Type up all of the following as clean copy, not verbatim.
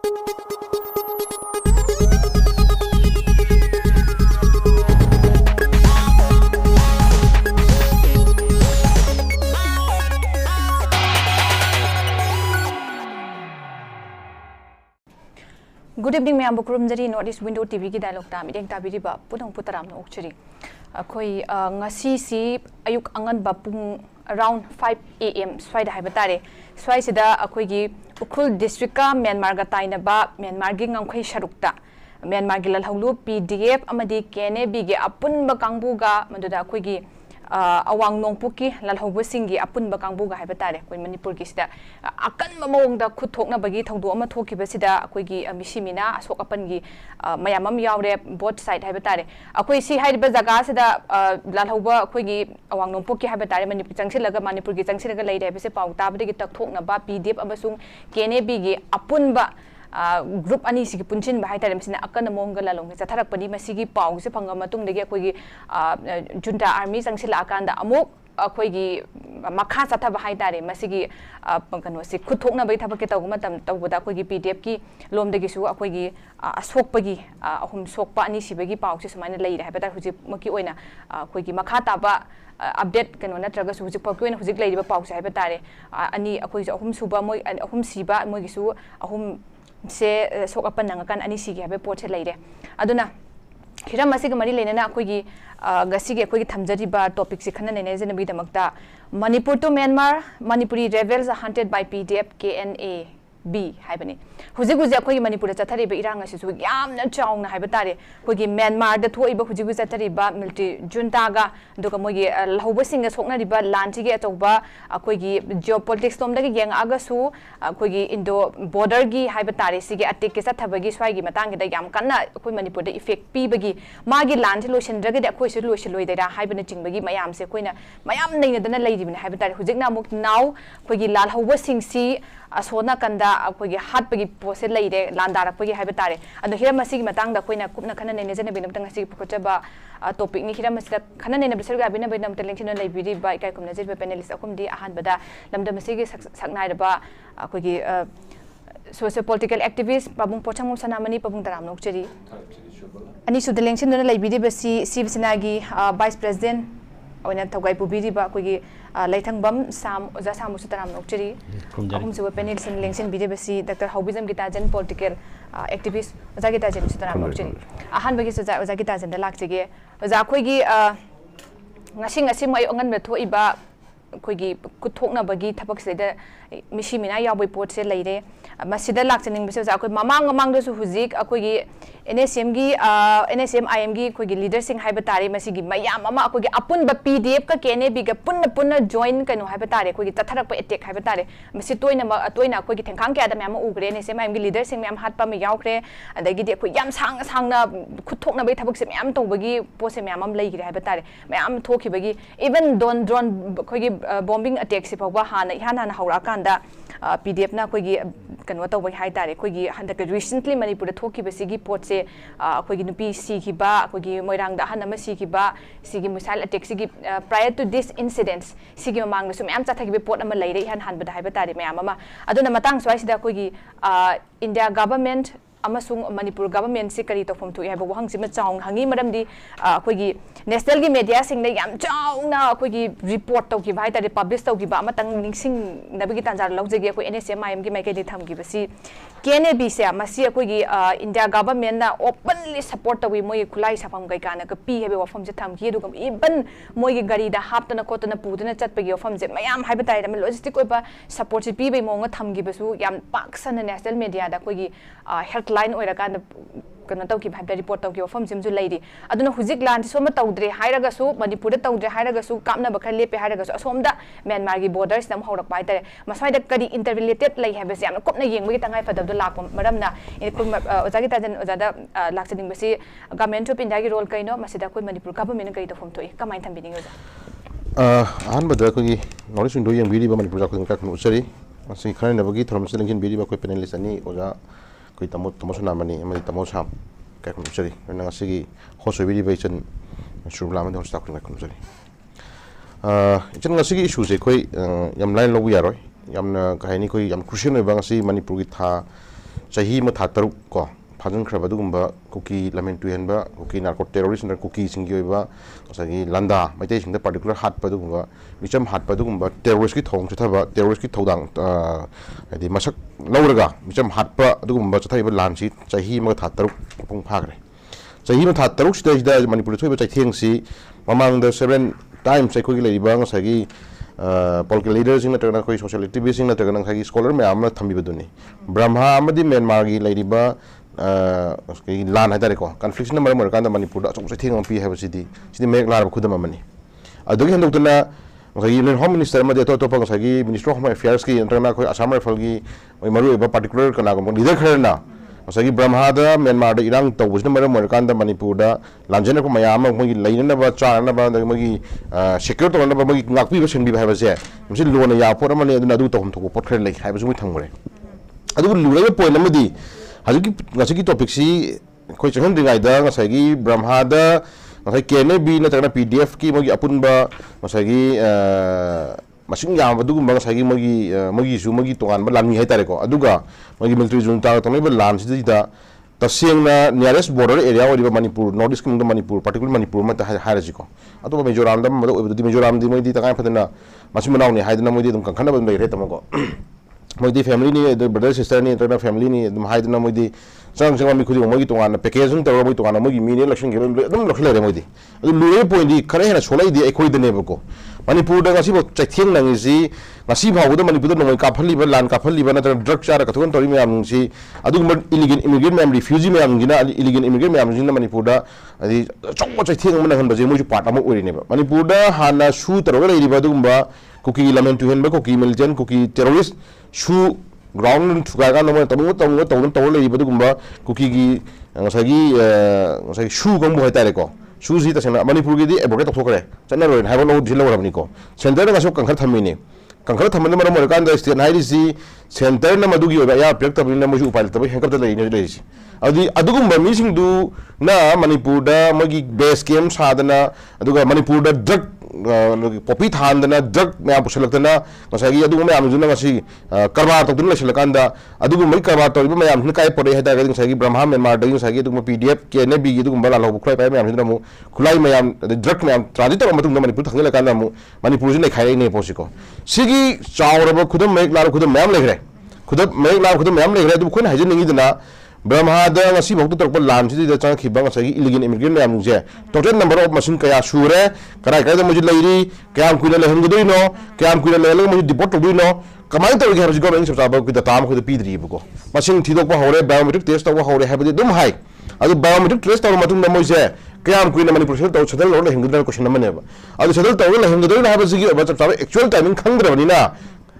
Good evening, Ma'am. Bukurum Northeast Window TV ki dialog ta mideng ta biriba punang putaram no okchiri. Khoi ngasi si ayuk angan bapung around 5 AM swai da haibatare. Swai sida akhoi gi Ukrul district ka Myanmar ga taina ba Myanmar gi ngangkhoi sharukta. Myanmar gi lalhulu PDF amadi KNA-B gi apun ba kangbu ga maduda akhoi gi awang nongpuki lalhaubu singi apun bakangbu ga haibatare koi Manipur ki sida akan mamong da khuthokna bagi thongdu ama thoki basida koi gi misimina asok apan gi mayamam yawre both side haibatare akoi si haiba jaga sida lalhauba koi gi awang nongpuki haibatare Manipur changsilaga Manipur gi changsilaga leide bese pau tabade gi takthokna ba PDF amasung KNA-B gi apun ba group ani sigi punchin bahai tare mesina akana monga lalong cha tharak pani masigi pau se phanga matung degi akoi gi junta army changsila akanda amuk akoi gi makha chatha bahai tare masigi kano se khuthokna bai thabak ke tawma tam tawda akoi gi PDF ki lom degi su akoi gi asokpagi ahum sokpa ani sibagi pau se sumaina leire habata huji maki oina akoi gi makha taba update kano natraga su huji pakoi huji leire pau se habata ani akoi ahum suba moi ahum siba moi gi su ahum se sok apan nangakan ani sigi habe pot se leire aduna hiram masig mari lenana akoi gi gasi ge akoi gi thamjari ba topic se khana nene jena bi damakta Manipur to Myanmar Manipuri rebels are hunted by PDF KNA-B haibani huji guji akoi gi Manipur cha thari ba iranga se su yamna chaung na haibatare akoi gi Myanmar da thoi ba huji guji thari ba military junta ga doka moi gi lhoba singa sokna ri ba lanchi ge achauba akoi gi geopolitics tom da gi yang aga su akoi gi Indo border gi haibatare sigi attack ke sathaба gi swai gi matang da yam kanna akoi Manipur da effect pi bagi magi lanchi lotion dra gi da akoi su lotion loi da haibana chingbagi mayam se koina mayam nei na lei dibna haibatare hujikna muk now akoi gi lal hoba sing si asona kanda akoi gi hat bagi pose leide landarak bagi haibatare ado hira masigi matang da koina kupna khana nei jena binam tang sigi phochaba topic ni hira masida khana nei na bisar ga bina binam teleng chino leibiri ba ikai kumna jirba panelist akum di ahan bada lamda masigi saknai ba akoi gi socio-political activist pabung pochangmum Sonamani pabung taram nokcheri ani sudeleng chino leibiri ba Shiv Sena gi vice president oina thogai pubiri ba akoi gi Laithangbam Sam Oja Samu Sutaram Nokcheri ahum se panelist election bide basi Dr. HAobijam Getajen political activist Oja Getajen Sutaram Nokcheri ahan bagi Oja Getajen da lakchege Oja khoi gi ngasi mai ongan me thoi ba khoi gi kuthokna bagi thapak se da misimina yawbai pot se leire masida lakchening bise Oja khoi mamang da su huzik akoi gi NSM gi NSM IM gi khoi gi leader sing haiba tare masigi mayam ama khoi gi apun ba PDF ka KNA-B ga punna join kanu haiba tare khoi gi tatharak pa attack haiba tare masi toina khoi gi thengkhang kya da myam ugre NSM IM gi leader sing myam hat pa ma yawkre adagi di khoi yam sangna khuthokna bai thabak se myam tawbagi pose myam am leigire haiba tare myam thoki bagi even drone khoi gi bombing attack se pawba hana haura kanda PDF na khoi gi kanu tawbai hai tare khoi gi handak recently Manipur da thoki basigi pot se khoi gi nupi si ki ba khoi gi moirang da hanama si ki ba sigi missile attack sigi prior to this incidents sigi mamang da sum am chathagi be pot ama leire han bada haiba tare mayam ama aduna matang swai sida khoi gi India government amasung Manipur government se kari tofom thu haiba wahang sima chaung hangi maram di khoi gi national gi media sing da yam chaung na khoi gi report tau gi bai tare publish tau gi ba amatang ningsing nabagi tanjar laujagi khoi NSM IM gi mai kai di tham gi basi KNA-B se masi khoi gi India government na openly support tawi moi khulai sapam gai kana ka pi hebe wafam je tham gi dugam even moi gi gari da haptana kotana pudana chatpagi wafam je mayam haiba tare da logistic oiba support se pi bai monga tham gi basu yam paksana national media da khoi gi headline oira kan kano tau ki bhaibda report tau ki wafam jimju leidi aduna hujik lan soma tawdre hairaga su Manipur da tawdre hairaga su kamna bakha lepe hairaga su asomda Myanmar gi borders nam horak pai tare masai da kadi interrelated lai habes yam kopna yengba gi tangai fadab do lakpa maramna Oja Getajen Oja da lakchaning basi government of India gi role kaino masida koi Manipur government kai tofom thoi kamai thambini Oja ahan bada ko gi knowledge ndo yang biri ba Manipur ka ka kunu usari masi khane na bagi thoram selengin biri ba koi panelist ani Oja koi tamo Sonamani amai tamo sam ka kunu usari na ngasigi hoso biri ba chen Surbala Mairembam sta ka kunu usari chen ngasigi issue se koi yam line lo ya roi yam na ka ni koi yam crucial ba ngasi Manipur gi tha chahi ma tha taruk ko phajang khra badu gumba kuki lamen tuhen ba kuki narco terrorist na kuki singi ba sagi landa mai te sing da particular hat badu gumba micham hat badu gumba terrorist ki thong chatha ba terrorist ki thodang adi masak lauraga micham hat pa adu gumba chathai ba lan si chahi ma tha taruk pung phagre chahi ma tha taruk stage da manipur thoi ba chai theng si mamang da 7 times ai khoi lai ba sagi political leaders in the koi social activists in the koi scholar me amna thambi baduni brahma amadi Myanmar gi leiriba lan hadare ko conflict na mar kan da Manipur da chong thing pi have city make lar khudam amani adugi hen doctona koi home minister ma de to pa sagi minister of home affairs ki interna koi assam rifle gi maru ba particular kana ko leader kharna sagi brahma da Myanmar da irang to busna mar kan da Manipur da lanjana ko mayam mo gi leina ba cha na ba da mo gi secure to na ba mo gi ngak pi ba sing bi ba se msi lo na ya por ma le na du to hom to ko pot khre le hai ba mu thang re adu lu le point na madi haji ki topic si koi chang ringai da sagi brahma da ngai KNA-B na tana PDF ki mo gi apun ba sagi masing yam badu gumba sagi magi su magi tongan ba langi hai tare ko aduga magi military junta to me ba lan si da taseng na nearest border area ori ba Manipur northeast kingdom Manipur particularly Manipur ma ta haraji ko atu ba Mizoram da ma di Mizoram di moi di ta kai phadana masim naw ni haidna moi di dum kan khana ba mai re tamo ko moi di family ni the brother sister ni interna family ni dum haidna moi di sang sang mi khudi moi gi tongan package un tawra moi tongan moi gi mi ni election ge dum lokhle re moi di adu lu point di khare hena solai di ekoi de ne ba ko Manipur da ngasi bo chaitheng nang si ngasi bhaw da Manipur da noi ka phali ba lan ka phali ba na drug chara ka thon tori myam si adu illegal immigrant myam refugee myam gina illegal immigrant myam jina Manipur da adi chong chaitheng man han ba je mo ju part ama ori ne ba Manipur da hana su taro lai ri ba du ba kuki lamen tu hen ba kuki militant kuki terrorist su ground thuga ga no ma tamu lai ri ba du ba kuki gi ngasagi su gong bo hai tare ko Susi ta sena Manipur gi di advocate to kare chana roin haibo no dhilo warabni ko center na so kankhar thamini kankhar thamna mar mar kan da state nairi si center na madugi oba ya project tabina mo ju upal tabai henkap da lai ne dai si adugum ba mi sing du na Manipur da magi base camp sadana aduga Manipur da drug popi thandana drug ma pusalakna ngasagi adugum ma amjuna ngasi karbar to dun lasilakanda adugum mai karbar to ma amjuna kai pore heta ga ngasagi Brahma Myanmar da ngasagi adugum PDF KNA-B gi adugum bala lo khulai pai ma amjuna mu khulai ma am drug ma transit to matung Manipur thangela kana mu Manipur jine khai ne posiko sigi chawraba khudam mai lar khudam mam legre khudam mai lar khudam mam legre du khun hajin ningi dana Brahma da ngasi bhok to tor lan si da chang khiba ngasagi illegal immigrant ma am je total number of machine kaya sure karai kai da muji lairi kyam kuila le hangdoi no kyam kuila le muji deport to no kamai to ge haji government sabab ku da tam ku da pidri bu ko machine thidok ba hore biometric test to ba hore habdi dum hai adu biometric test to matung da moi je kyam kuila Manipur se to chadal lo le hangdoi question na mane ba adu chadal to le hangdoi na ha ba sigi ba chap actual timing khangdra bani na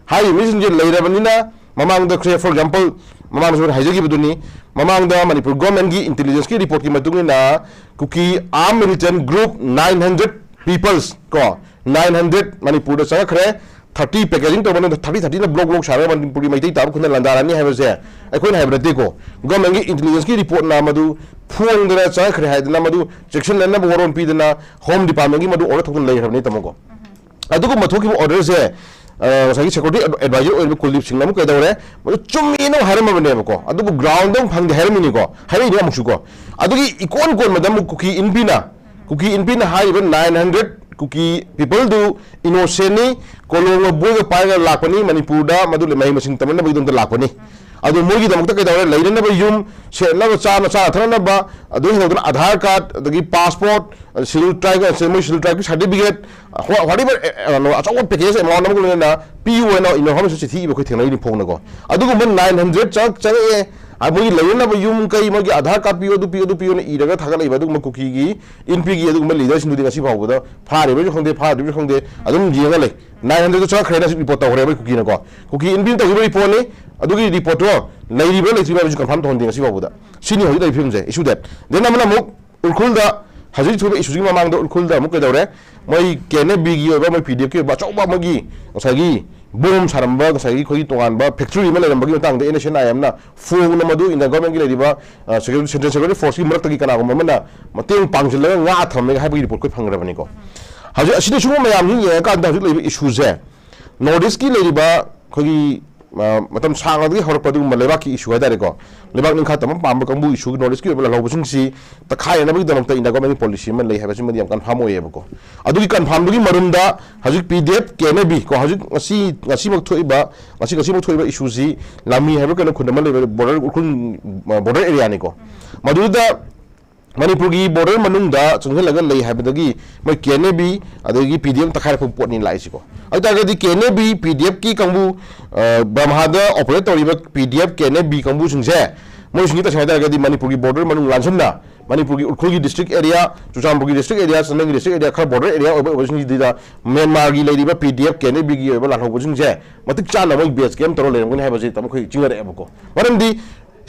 hai mission je laira bani na mamang da for example mamang so haji buduni mamang da Manipur government gi intelligence ki report ki matung na kuki armed militant group 900 peoples ko 900 Manipur da sa khre 30 packaging to bana 30 na blog shara Manipur mai tai tab khuna landarani ha se aikoi na habrate ko government gi intelligence ki report na madu phone da sa khre ha na madu section na boron pi na home department gi madu order thokun lai rabni tamako adugo mathoki order se sagi security advisor or kulip sing namu kadawre mo chummi no harama bane ko adugo ground dong phang hermini ko hari ni amusu ko adugi ikon kon madam kuki inpina hai 900 kuki people do innocently kolongo boy paiga lakpani Manipur da madule mai masing tamanna bidum da lakpani adu mogi da mukta kadawre lairana ba yum se na cha thana ba adu he Aadhaar card adagi passport schedule tribe certificate whatever no achaw package amount namu na PU na ino home society ba khoi thenai ni phone na ko adugo 900 chak e abogi lairana ba yum kai mogi Aadhaar card PU na iraga thaga leiba adu kuki gi inpi gi adu leader sindu ngasi phau da phare ba khongde adum jinga le 900 chak khreina report tawre ba kuki na ko kuki inpi ta report ni adugi report to lairi ba leiti ba ju confirm to ngasi phau da sini hoji dai film je issue that then amana muk ulkhul da haji thu issue gi mamang da ulkhul da muk kadawre moi KNA-B gi ba moi PDF ki ba chaw ba magi osagi boom saramba sagi khoi tongan ba factory ma leram bagi tang de nation IM na phone na madu in the government gi leriba security central security force gi marak gi kana ko mamana mateng pangsil la nga tham ga habi report ko phangra bani ko haji asidi chu ma yam ni ye ka da ju lebi issue je northeast gi leriba khoi मतम सांगदगी हरपदुम लेबाकी issue हाइदारेको लेबाक निखा तम palm कंबु issue knowledge की बला लौबसिंग सी तखाय नबगी दमक India government policy मन लई हाबसि मदि confirm होयेबको अदुगी confirm दुगी मरुमदा हजिक PDF केनेबी को हजिक ngasi मक थोइबा ngasi मक थोइबा इशू सी लामी हाइबो कन खुनम ले बॉर्डर एरिया निको मदुदा Manipur की border manungda chunghelanga lei habadagi moi KNA-B adagi PDF takhai pot ni laisiko adagadi KNA-B PDF ki kangbu brahmada operator iba PDF KNA-B kangbu chungse moi singi ta saida agadi Manipur ki border manung lansanna Manipur ki Urkhul ki district area Chuchampu ki district area Sanang ki district area khar border area oba singi dida Myanmar ki lei iba PDF KNA-B ki oba lanho chungse matik chana moi base camp taro le ngani habaji tam khoi chingare abako marandi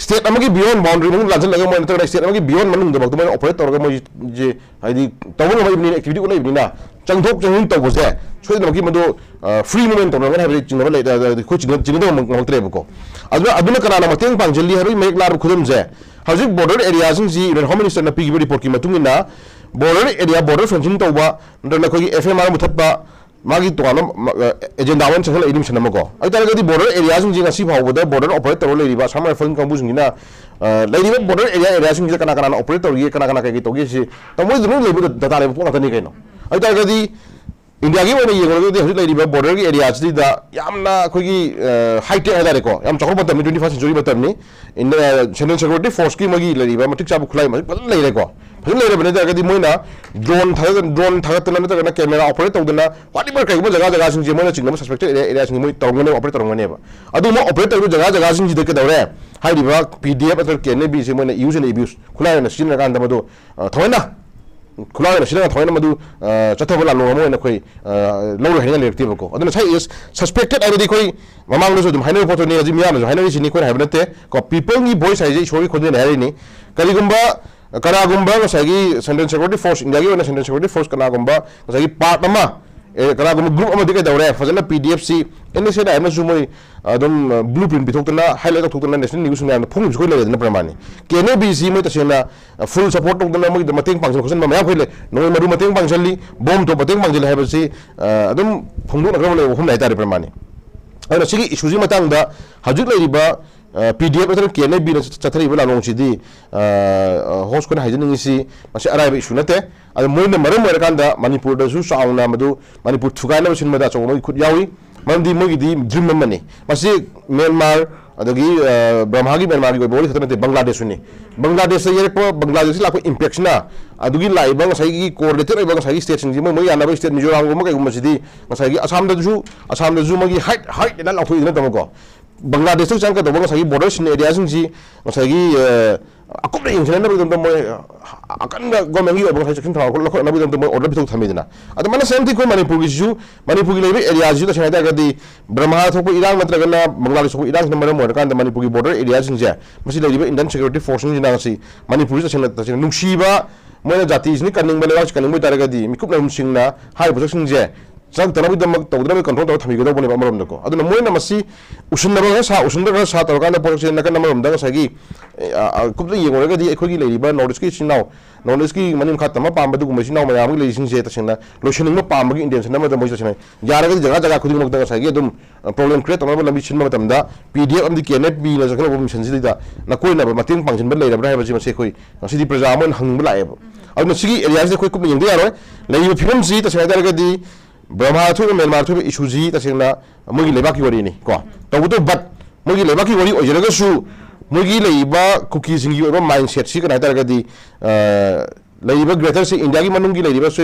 state amagi beyond boundary mung lanjal laga mo inter state amagi beyond manung dabak tumai operate torga mo je haidi tawon mo ibni activity ko la ibni na changthok changin taw bose choi namagi mado free movement torga ngani habi chingna la ko chingna mo tre bako aduna kana na mateng pangjali harui mek lar khudum je hajik border area sing ji home minister na pigi report ki matungina border area border fencing tawba ndana ko FMR muthatba magi to ano agenda wan changla idim chanamako ai taragadi border area sing jinga si phawda border operator le riba samar phone kambu singina le riba border area sing kana kana operator ye kana kana kai to gi si tamoi dunu le data le pon atani kaino ai taragadi india gi wani yengol de le riba border gi area si da yamna khogi high tech ada reko yam chakor batam 21st century batam ni in national security force ki magi le riba matik chabu khulai ma le reko phajin le bane da gadi moina drone thagatna na ta camera operate tawdana whatever kai mo jaga sing je moina chingna suspected area sing moi tawngane operate tawngane ba adu mo operate tawu jaga sing ji de ke dawre hai riba PDF atar KNA-B se moina use and abuse khulai na sin kan da madu thoina khulai na sin thoina madu chathabala lo mo na khoi lo ro hena lective ko aduna sai is suspected already khoi mamang lo so dum haina photo ni ajim ya no haina ni khoi haibnate ko people ni voice ai je shori khode na hari ni karigumba Kanagumba ngasagi Central Security Force India gi Central Security Force Kanagumba ngasagi part ama Kanagumba group ama dikai dawre fazana PDF si ene se da ama sumoi adum blueprint bithokna highlight thokna national news na phung khoi le na pramani KNA-B si moi tasena full support tokna moi mateng pangson khosan ma khoi le noi maru mateng pangsali bom to mateng pangjil haiba si adum phungdu na kram le hum lai tare pramani ana sigi issue ji matang da hajut lai riba PDF atau KNA-B na chathari bala long chidi host ko na hajin si masi arai issue nate adu moi na maram mer kan da Manipur da su sauna madu Manipur thugai na sin mada chong moi khut yawi mandi moi di dream mani masi Myanmar adagi Brahmagi Myanmar gi boli khatana te Bangladesh ni Bangladesh ye ko Bangladesh la ko impact na adugi lai bang sai gi coordinator bang sai state sing moi yana ba state Mizoram go ma kai gum sidi sai gi Assam da ju ma gi height na la khoi na tamako Bangladesh tu jangan kata bangsa border sini area sini masa lagi aku dah yang sana nabi tentu moi akan gom yang itu bangsa sekian tahu kalau nabi tentu moi order betul kami dina. Ada mana same thing kau Manipur ki lebih area itu sana ada kadi Brahma tu pun Iran matra kena Bangladesh pun Iran nama nama kan Manipur ki border area sini je masih lebih Indian security force ni nang si Manipur itu sana nungsiba moi jati sini kaning balik kaning moi tarik kadi mikup nama sing na hari besok sini je Sang tanah itu mak tahu dalam kontrol tahu thami kita boleh amaram dako. Adu namun nama si usun nama sa tahu kan apa sih nak nama amaram dako sagi. Kubli yang orang kadi ekor gila riba knowledge ki sinau knowledge ki manim khat nama pam badu kumasi sinau mayam gila sing je tasena lotioning ma pam bagi Indian nama tahu tasena. Jara kadi jaga khudi mak dako sagi adum problem create nama lambi sinau matam da PDF amdi KNA-B na jaga problem sensi da na koi na mating pangsin bel lay rabra basi masih koi masih di perjamuan hang belai. Adu masih area se koi kubli yang dia roy. Lagi film si tasena ada kadi Brahma tu Myanmar tu isu ji tasena mugi lebaki wari ni ko tahu tu but mugi lebaki wari ojera ke su mugi leba cookies ingi orang mindset si kan ada kadi leba greater si India ki manung ki leba so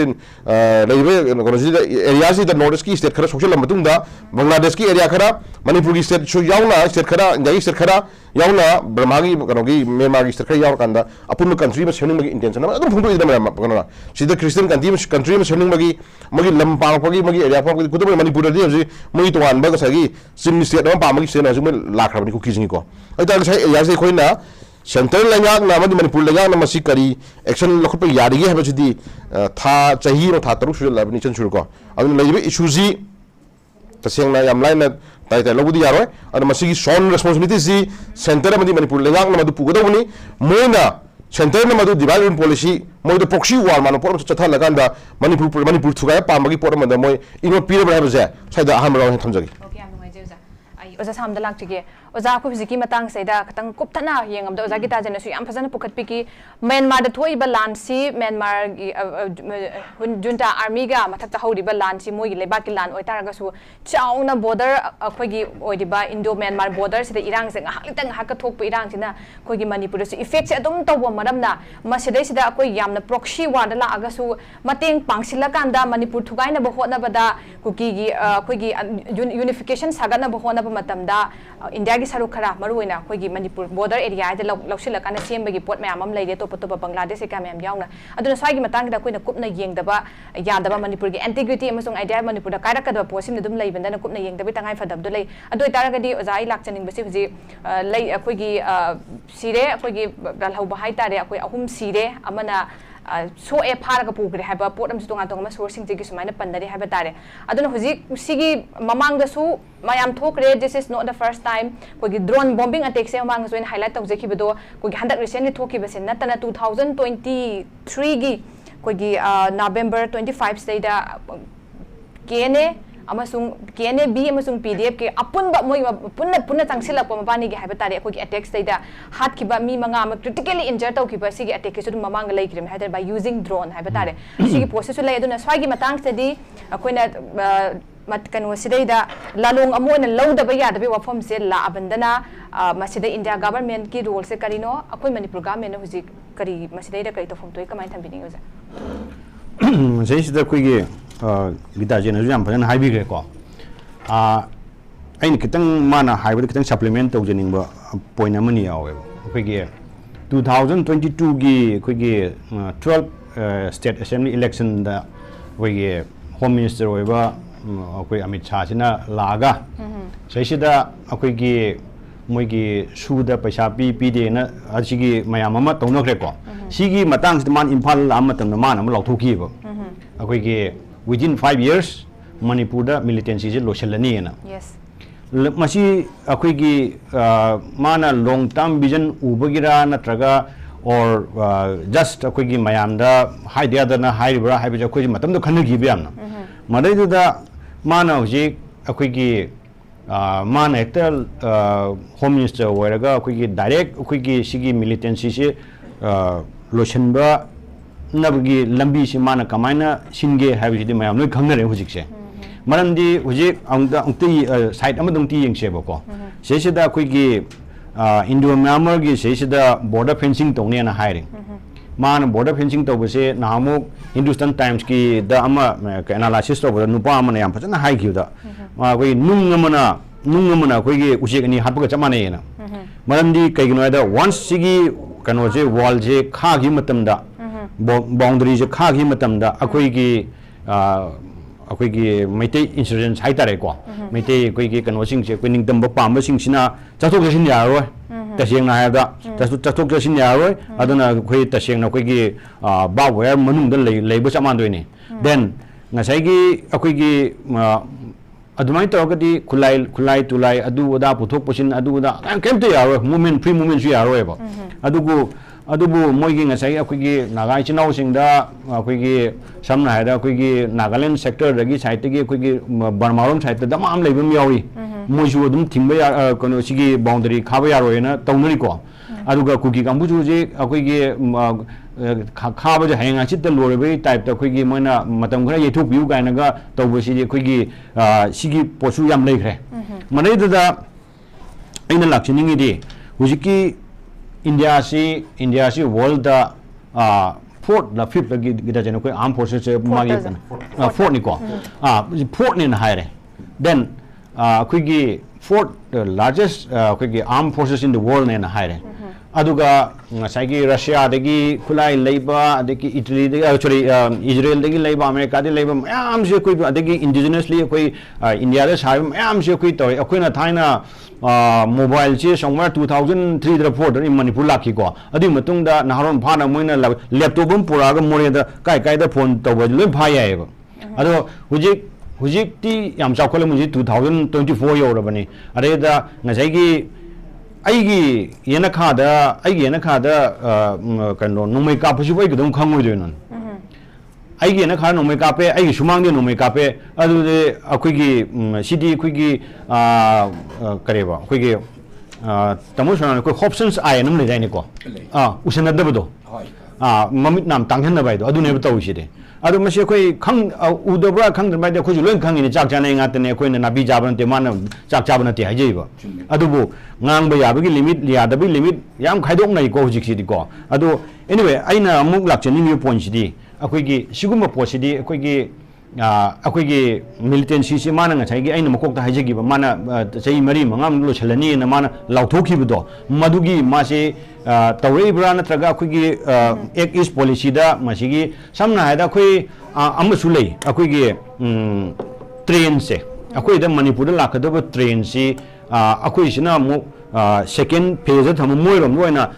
leba kono si area si da north ki state khara social lamatung da Bangladesh ki area khara Manipur ki state so yauna state khara India ki state khara yauna Brahma ki kono ki Myanmar ki state khara yauna kanda apun country ma sening magi intention na adum phungdu idam ma kono si da Christian country ma sening magi lam pang pagi magi area pang kutu Manipur di si magi tuan ba sagi sin state ma pang magi Sena sum la khra ni cookies ni ko ai ta sai area sai khoina Central lengang nama di Manipur lengang nama si kari action lokal pe yari ge habis di tha cahi no tha terus sudah labni censur ko adu lagi isu si taseng na yam lain na tai logo di yaro adu masih son responsibility si center nama di Manipur lengang nama du pugoda buni moina center nama du development policy moi do proxy war mano por chatha laganda Manipur thugai pa magi por manda moi ino pire bra habis sai da aham raw thamjagi okay am ngai jeuza ai oza samda lakchige oza ko hiziki matang saida katang kupthana yengam da oza Getajen su yam phajana pukhatpiki Myanmar da thoi ba lansi Myanmar gi junta army ga mathakta hori ba lansi moi gi leba ki lan oitaraga su chauna border akhoi gi oidiba Indo Myanmar border sida irang se ngahak litang hak ka thokpa irang sina khoi gi Manipur su effect se adum tawba maramna masidai sida akoi yamna proxy war da la aga su mateng pangsila kanda Manipur thugai na ba hotna bada kuki gi khoi gi unification sagana ba hotna ba matamda India gi saru khara maruina khoi gi Manipur border area da lausila kana semba gi pot mayam am leide to to Bangladesh e ka mayam yauna aduna swai gi matang da koina kupna yengdaba yadaba Manipur gi integrity amasung idea Manipur da kaira kadaba posim dum leibanda na kupna yengdaba tangai fadab do lei adoi taraga di ozai lakchaning basi huji lei khoi gi sire khoi gi dalhau ba hai tare khoi ahum sire amana so e pharaga pugre haba potam su tonga tonga sourcing jigi sumaina pandari haba tare aduna huji sigi mamang da su mayam thokre this is not the first time khoi gi drone bombing attack se mamang so in highlight tawjeki bedo khoi gi handak recently thoki base natana 2023 gi khoi gi November 25 state da KNA amasung KNA-B amasung PDF ke apun ba moi punna changsilak pa mabani gi haiba tare khoi gi attack state da hat ki ba mi manga ma critically injured taw ki ba sigi attack ke su mamang lai krim hader by using drone haiba tare sigi process lai aduna swagi matang sedi akoina mat kanu sidai da lalong amona lauda ba ya da be wafam se la abandana masida India government ki role se karino akoi Manipur government na huji kari masidai da kari to fom toy kamai thambini uza sei sida koi gi Getajen ju yam phajana haibi gre ko ain kitang mana haibi kitang supplement tawjening ba point amani yawe koi gi 2022 gi koi gi 12 state assembly election da koi gi home minister oiba koi Amit Shah sina laga sei sida koi gi moi gi suda paisa pi de na asigi mayam ama tawna gre ko sigi matang man imphal amatang na man am lauthoki ba koi gi within 5 years Manipur da militancy je loshelani na yes masi akoi gi mana long term vision ubagira natraga or just akoi gi mayam da hai dia da na hai bra hai ba akoi matam do khana gi biam na madai da mana hoji akoi gi mana ekta home minister waraga akoi gi direct akoi gi sigi militancy se loshenba nabgi lambi si mana kamaina singe habi di mayam noi khangnare hujik se maramdi hujik angti site amadung ti yengse bako sesida khoi gi Indo Myanmar gi sesida border fencing tongne na hiring man border fencing to base namu Hindustan Times ki da ama analysis to boda nupa amana yam phajana hai gi da koi nungamana khoi gi usik ani hatpa chamane na maramdi kaigino da once sigi kano je wall je kha gi matam da boundary je kha gi matam da akoi gi maitei insurgents hai tare ko maitei koi gi kano sing je koi ning dam ba pam sing sina chathok jasin ya ro taseng na ha da chathok jasin ya ro aduna koi taseng na koi gi ba wer manung da lei ba chaman doi ni then ngasai gi akoi gi adumai to gadi khulai tulai adu da puthok pusin adu da kem te ya ro movement free movement su ya ro ba adubu moigi ngasai akoigi nagai chinau singda akoigi samna haida akoigi Nagaland sector dagi site gi akoigi Burmarom site da mam leibam yawi moisu adum thingba ya kono sigi boundary khaba ya roena tawnari ko aduga kuki kambuju je akoigi khaba je hainga chit da lorebe type ta akoigi moina matam khara yethok biu gaina ga tawbo sigi akoigi sigi posu yam leikre manai da aina lakchiningi di hujiki India si world da fourth la fifth la Getajen ko armed forces se magi fourth ni ko fourth ni na haire then kuigi fourth largest kuigi armed forces in the world ne na haire aduga ngasai gi Russia dagi khulai leiba adagi Italy dagi actually Israel dagi leiba America dagi leiba am se koi adagi indigenously koi India da sai am se koi toy akoina thaina mobile che somewhere 2003 da 4 in Manipur lakhi ko adi matung da naharon phana moina laptop bum puraga more da kai da phone tawba loi pha yae ba ado hujik ti yam chakhole muji 2024 yo rabani are da ngasai gi aigi yena khada kano nomai ka phusi bai gdom khangoi de non aigi na khar no me kape aigi sumang de no me kape adu de akoi gi city akoi gi kareba akoi gi tamo sona ko options ai nam le dai ni ko usana da bodo mamit nam tanghan na bai do adu ne ba taw shi de adu ma she koi khang udabra khang da bai de khoi loin khang ni chak cha ne nga te ne khoi na bi ja ban te man chak cha ban te hai jei ba adu bu ngang ba ya ba gi limit ya da bi limit yam khai dok nai ko hujik si di ko adu anyway aina amuk lak chani mi point si di akoi gi siguma po si di akoi gi militancy si mana nga chai gi aina makok ta hai jegi ba mana chai mari mangam lo chalani na mana lau thok hi bu madu gi ma se tawrei bra na traga akoi gi ek is policy da ma si gi samna ha da khoi amasu lei akoi gi train se akoi da manipur da lak da train si akoi sina mu second phase tham moi rom loina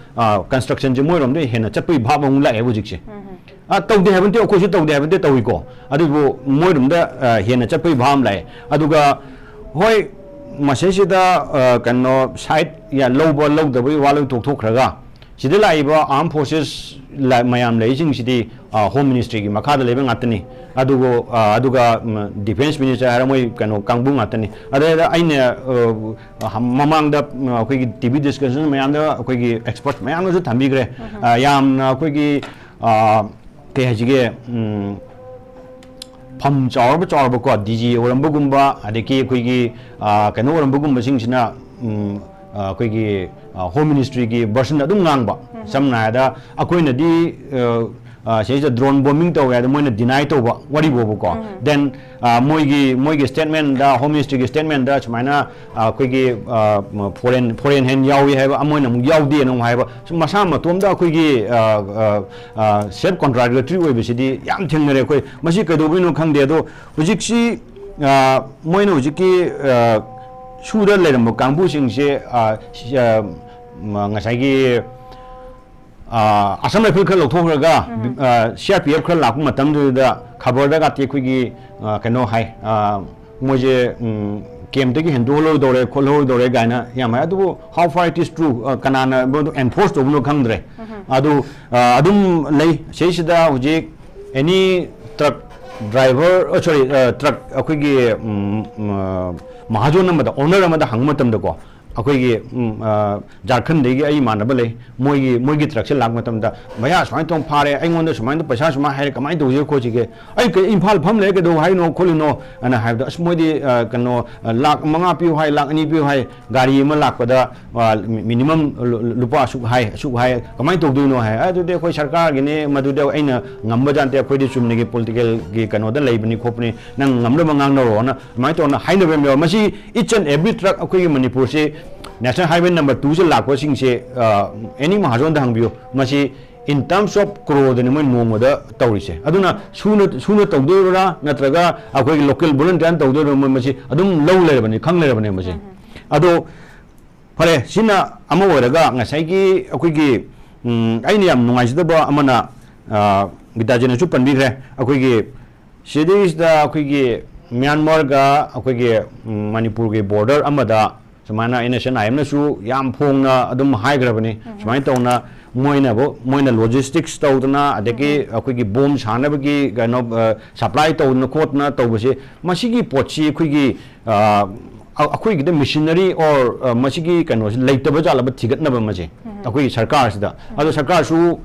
construction je moi rom de hena chapui bha bang la e bu jik se tau de haven't ko tau de haven't tau ko adu moi rom da hena chapui bham lai aduga hoi masese da kanno side ya low ball low da wi walu tok thok khraga sidai lai ba armed forces la mayam lai jing sidi home ministry gi makha da lebe ngatni aduga defense minister har moi kano kangbu ngatni ada aina mamang da koi tv discussion mayam da koi expert mayam no thambi gre yam na koi ke hajige pham chawr ba ko dg orambu gumba adeki koi kano orambu gumba sing sina koi home ministry gi version adum ngang ba samna da akoi na di say drone bombing to ya moina deny to ba wari bo ko then moigi statement da home ministry gi statement da chmaina koi gi foreign hand yawi ha ba amoina mu yaudi no ha ba masa ma tom da koi gi self contradictory oi bisidi yam thengre koi masi ka do bino khang de do hujik si moina hujik ki suda leram kangbu sing se ngasai gi asam rifle khal lok thok ga CRPF khal lak matam du da khabar da ga te khu gi kano hai moje kem te gi hendo lo dore kholo dore ga na ya ma adu how far it is true kanana bo enforce to no khang dre adum lei sei sida hujik any truck driver sorry truck akhui gi mahajon amada owner amada hangmatam da ko akoi gi Jharkhand de gi ai manaba lei moi gi truck se lag matam da maya swai tong phare ai ngon da swai da paisa sma hai kamai do je ko chi ge ai ke imphal pham le ke do hai no kholi no ana hai da asmoi di kano lak manga piu hai lak ani piu hai gari ma lak da minimum lupa su hai kamai to do no hai ai de khoi sarkar gi ne madu de aina ngamba jan te khoi di chumne gi political gi kano da leibni khopni nang ngamlo mangang no ro na mai to na hai no bem masi each and every truck akoi gi Manipur se National Highway number 2 se lakwa sing se any mahajon da hangbiyo masi in terms of crore de mo no da tawri se aduna suna tawdo ra natraga akoi local volunteer tawdo ro masi adum low le bani khang le bani masi ado phare sina ama waraga ngasai gi akoi gi aini yam nungai sida ba amana Getajen chu panbi gre akoi gi sidis da akoi gi Myanmar ga akoi gi Manipur gi border amada Sumana innocent I am na su yam phong na adum high grabani sumai to na moina logistics to na adeki akoi gi bomb sana gi no supply to na court na to base masigi pochi akoi gi akoi gi machinery or masigi kano later ba jala ba thigat na ba maje akoi sarkar sida ado sarkar su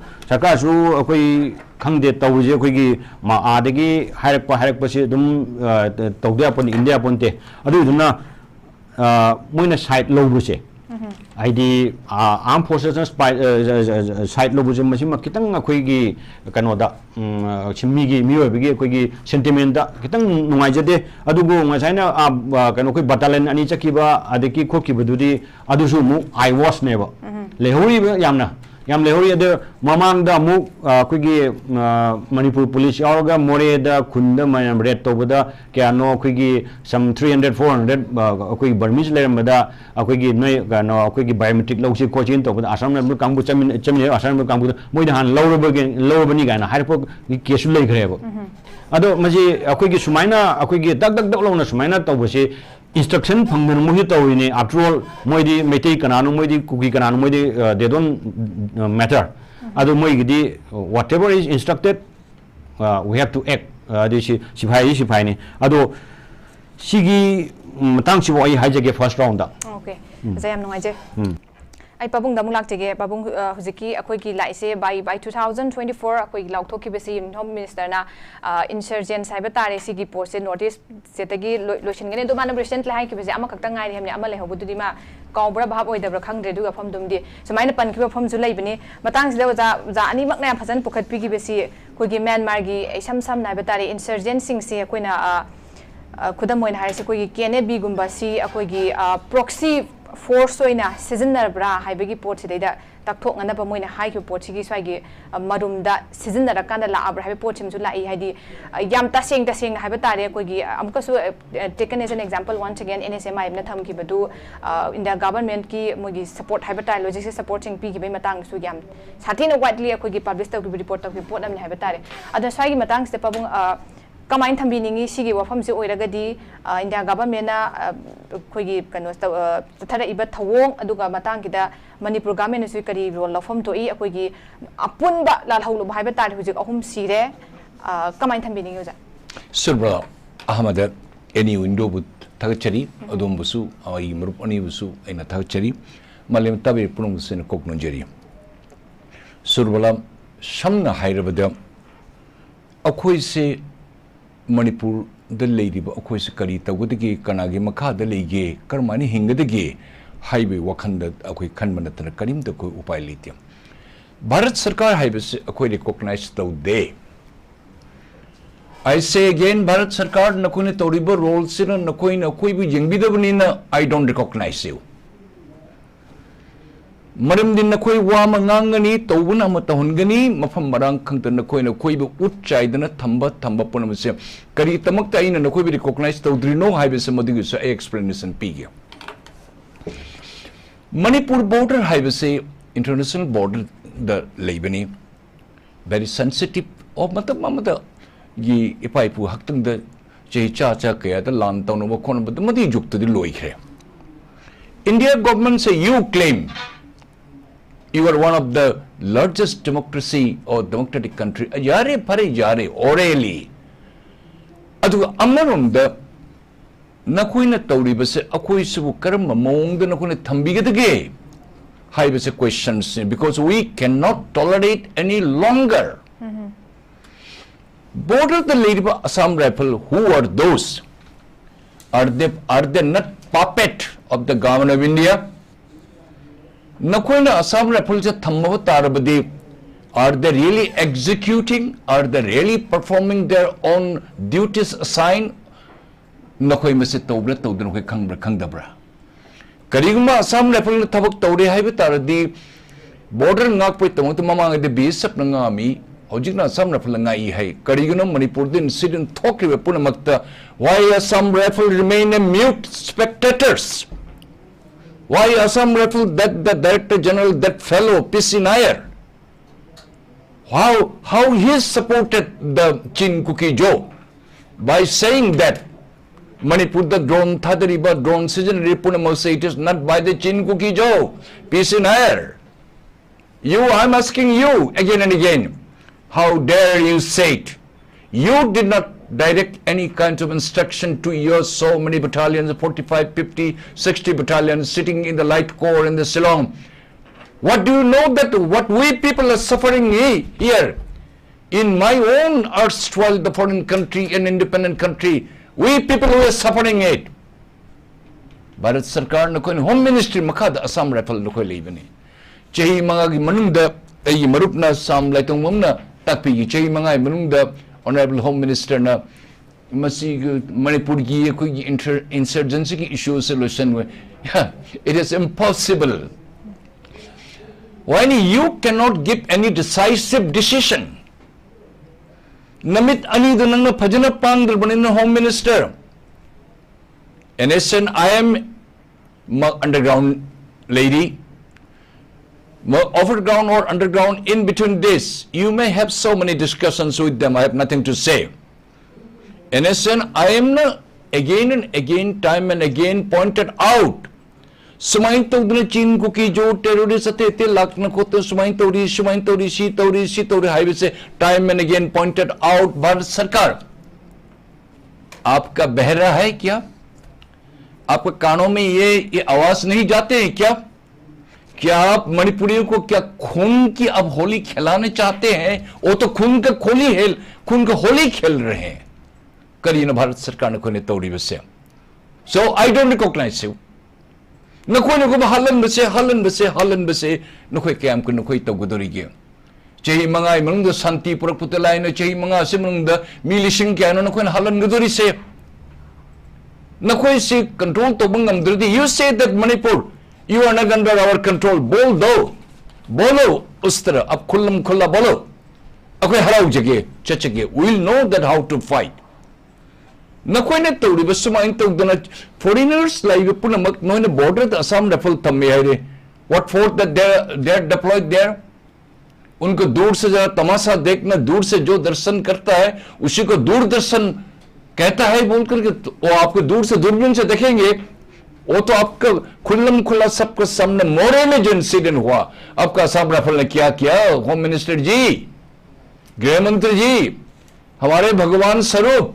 akoi khangde to je akoi gi ma adegi hairak pa se dum to dia pon India ponte adu duna moina site low buse ID armed forces site low buse masima kitang akoi gi kano da chimmi gi miyo bi gi akoi gi sentiment da kitang nungai jade adugo ngasai na kano koi battalion ani chakiba adeki khoki bududi adusu mu I was never lehori yam lehori ade mamang da mu koi gi Manipur police orga more da khunda mayam red to bada kyano koi gi some 300-400 koi Burmese leram da koi gi noi no koi gi biometric lawsi coaching to bada asam na kangbu chamin asam na kangbu moi da han lower bani ga na harpo gi kesu lei gre ba ado maji koi gi sumaina koi gi dak lawna sumaina to bose instruction phangben mohi tawini after all moidi metei kananu moidi kuki kananu moidi they don't matter adu moi gidi whatever is instructed we have to act this sipai ni ado sigi matang si wai haje first round da okay zayam nungai je ai pabung damung lak jege pabung hujiki akoi ki laise by 2024 akoi laukthok ki besi home minister na insurgent cyber tare sigi post se notice setagi lotion gene do man recent lai ki besi ama kakta ngai ri hamni ama le hobu dudi ma kaubra bhab oi dabra khang re du pham dum di sumaina pan ki pham ju lai bani matang sida ja ani mak na phajan pukhat pi ki besi koi gi Myanmar gi sam sam nai batari insurgent sing se akoi na khudam moin hai se koi gi KNA-B gumba si akoi gi proxy force oina seasonabra haibagi pot sidaida takthok ngana ba moina hai ki pot sigi swagi marum da seasonara kana la abra hai pot chimsu lai haidi yam ta seng haiba tare ko gi amka su taken as an example once again NSMI na tham ki badu India government ki mogi support haiba tare logistics supporting pi ki bai matang su yam sathina widely ko gi publish ta ki report ta ki pot am haiba tare ada swagi matang se pabung kamain thambi ningi sigi wafam se oiragadi India government na khoigi kano thara iba thawong aduga matang kida Manipur government su kari role lafam to i akoigi apunba lal hawlu bhaiba tar hujik ahum sire kamain thambi ningi uja Surbala Ahmad any window but thagchari adum busu ai murup ani busu aina thagchari malem tabe punum sen kokno jeri Surbala samna hairabada akhoi se Manipur the lady ba akhoi se kari tawudagi kanagi makha da lege karmani hingadagi highway wakhanda akhoi khanmana tana karim da koi upai litiam Bharat Sarkar highway se akhoi recognize tawde I say again Bharat Sarkar nakoi ne tawriba role se na nakoi na koi bi yengbidabani na I don't recognize you Maram din na koi wa mangangani tawbuna ma tahungani mafam marang khangta na koi bu utchai dana thamba punam se kari tamakta ina na koi bi recognize tawdri no highway se madigu se explanation pigi Manipur border highway se international border the labani very sensitive of mata gi ipai pu haktang da che cha kaya da lan taw no khon ba madi jukta di loi khe India government say you claim you are one of the largest democracy or democratic country. Yare pare yare orally. Adu amarum the nakuina tauri base akui subu karam mong the nakuna thambigate high base questions because we cannot tolerate any longer. Border the lady Assam rifle, who are those? Are they not puppet of the government of India? Nakoina Assam rifle se thammava tarabadi are they really executing? Are they really performing their own duties assigned? Nakoi mase tawbra tawdun koi khangdabra kariguma Assam rifle na thabak tawre haiba taradi border ngak poi tamang mamang de BSF na ngami hojik na Assam rifle ngai hai kariguna Manipur the incident thokribe punamakta why Assam rifle remain a mute spectators. Why Assam rifle that the Director General, that fellow P.C. Nair, how he supported the Chin Kuki Joe by saying that Manipur the drone Thadariba drone season Ripunamo say it is not by the Chin Kuki Joe, P.C. Nair. I'm asking you again and again, how dare you say it? You did not direct any kinds of instruction to your so many battalions, 45, 50, 60 battalions sitting in the light corps in the Shillong. What do you know that what we people are suffering here in my own erstwhile the foreign country and independent country, we people who are suffering it. Bharat Sarkar na koi home ministry makad Assam rifle na koi leibani. Chehi mangagi manungda ay marup na Assam laitong mamna takpi chehi mangai manungda Honorable Home Minister na masi Manipur ki koi insurgency ki issue solution with it is impossible. Why you cannot give any decisive decision? Namit ani do nang phajana pang banin Home Minister. NSN I am underground lady. Overground or underground, in between this, you may have so many discussions with them. I have nothing to say. NSN, I am again and again, time and again pointed out सुमाइन तौदना चीन को की जो terrorist अते लाखना खोते सुमाइन तौरी सी तौरी हाईवे time and again pointed out Bharat सरकार। आपका बहरा है क्या? आपके कानों में ये आवाज नहीं जाते हैं क्या? क्या आप मणिपुरियों को क्या खून की अब होली खिलाने चाहते हैं? वो तो खून का होली खेल रहे हैं। करिए ना भारत सरकार ने कोई तौरी बसे। सो आई डोंट रिकॉग्नाइज यू। नखोई हालन बसे नखोई कैम को नखोई तौगदोरीगे। चही मंगाई मंग शांति पुरकपुते लाइन चही मंगा से मंग मी लिसिंग क्या नखोई हालन गदोरी से नखोई से कंट्रोल तो बंगमद्रदी। You say that Manipur you are not under our control. बोलो उस तरह अब खुल्लम खुल्ला बोलो। अखोई हराउ जगे चचगे will know that how to fight. नखोई ने तौरीब सुमाइन तौदना फॉरेनर्स लाइव पुनमक नोइने बॉर्डर असम राइफल थम्मे है। What for that they are deployed there. उनको दूर से जरा तमाशा देखना, दूर से जो दर्शन करता है उसी को दूरदर्शन कहता है बोलकर के वो आपको दूर से दूरबीन से देखेंगे। वो तो आपका खुल्लम खुल्ला सबके सामने मोरे में जो इंसिडेंट हुआ आपका असम राइफल ने क्या किया। होम मिनिस्टर जी, गृह मंत्री जी, हमारे भगवान स्वरूप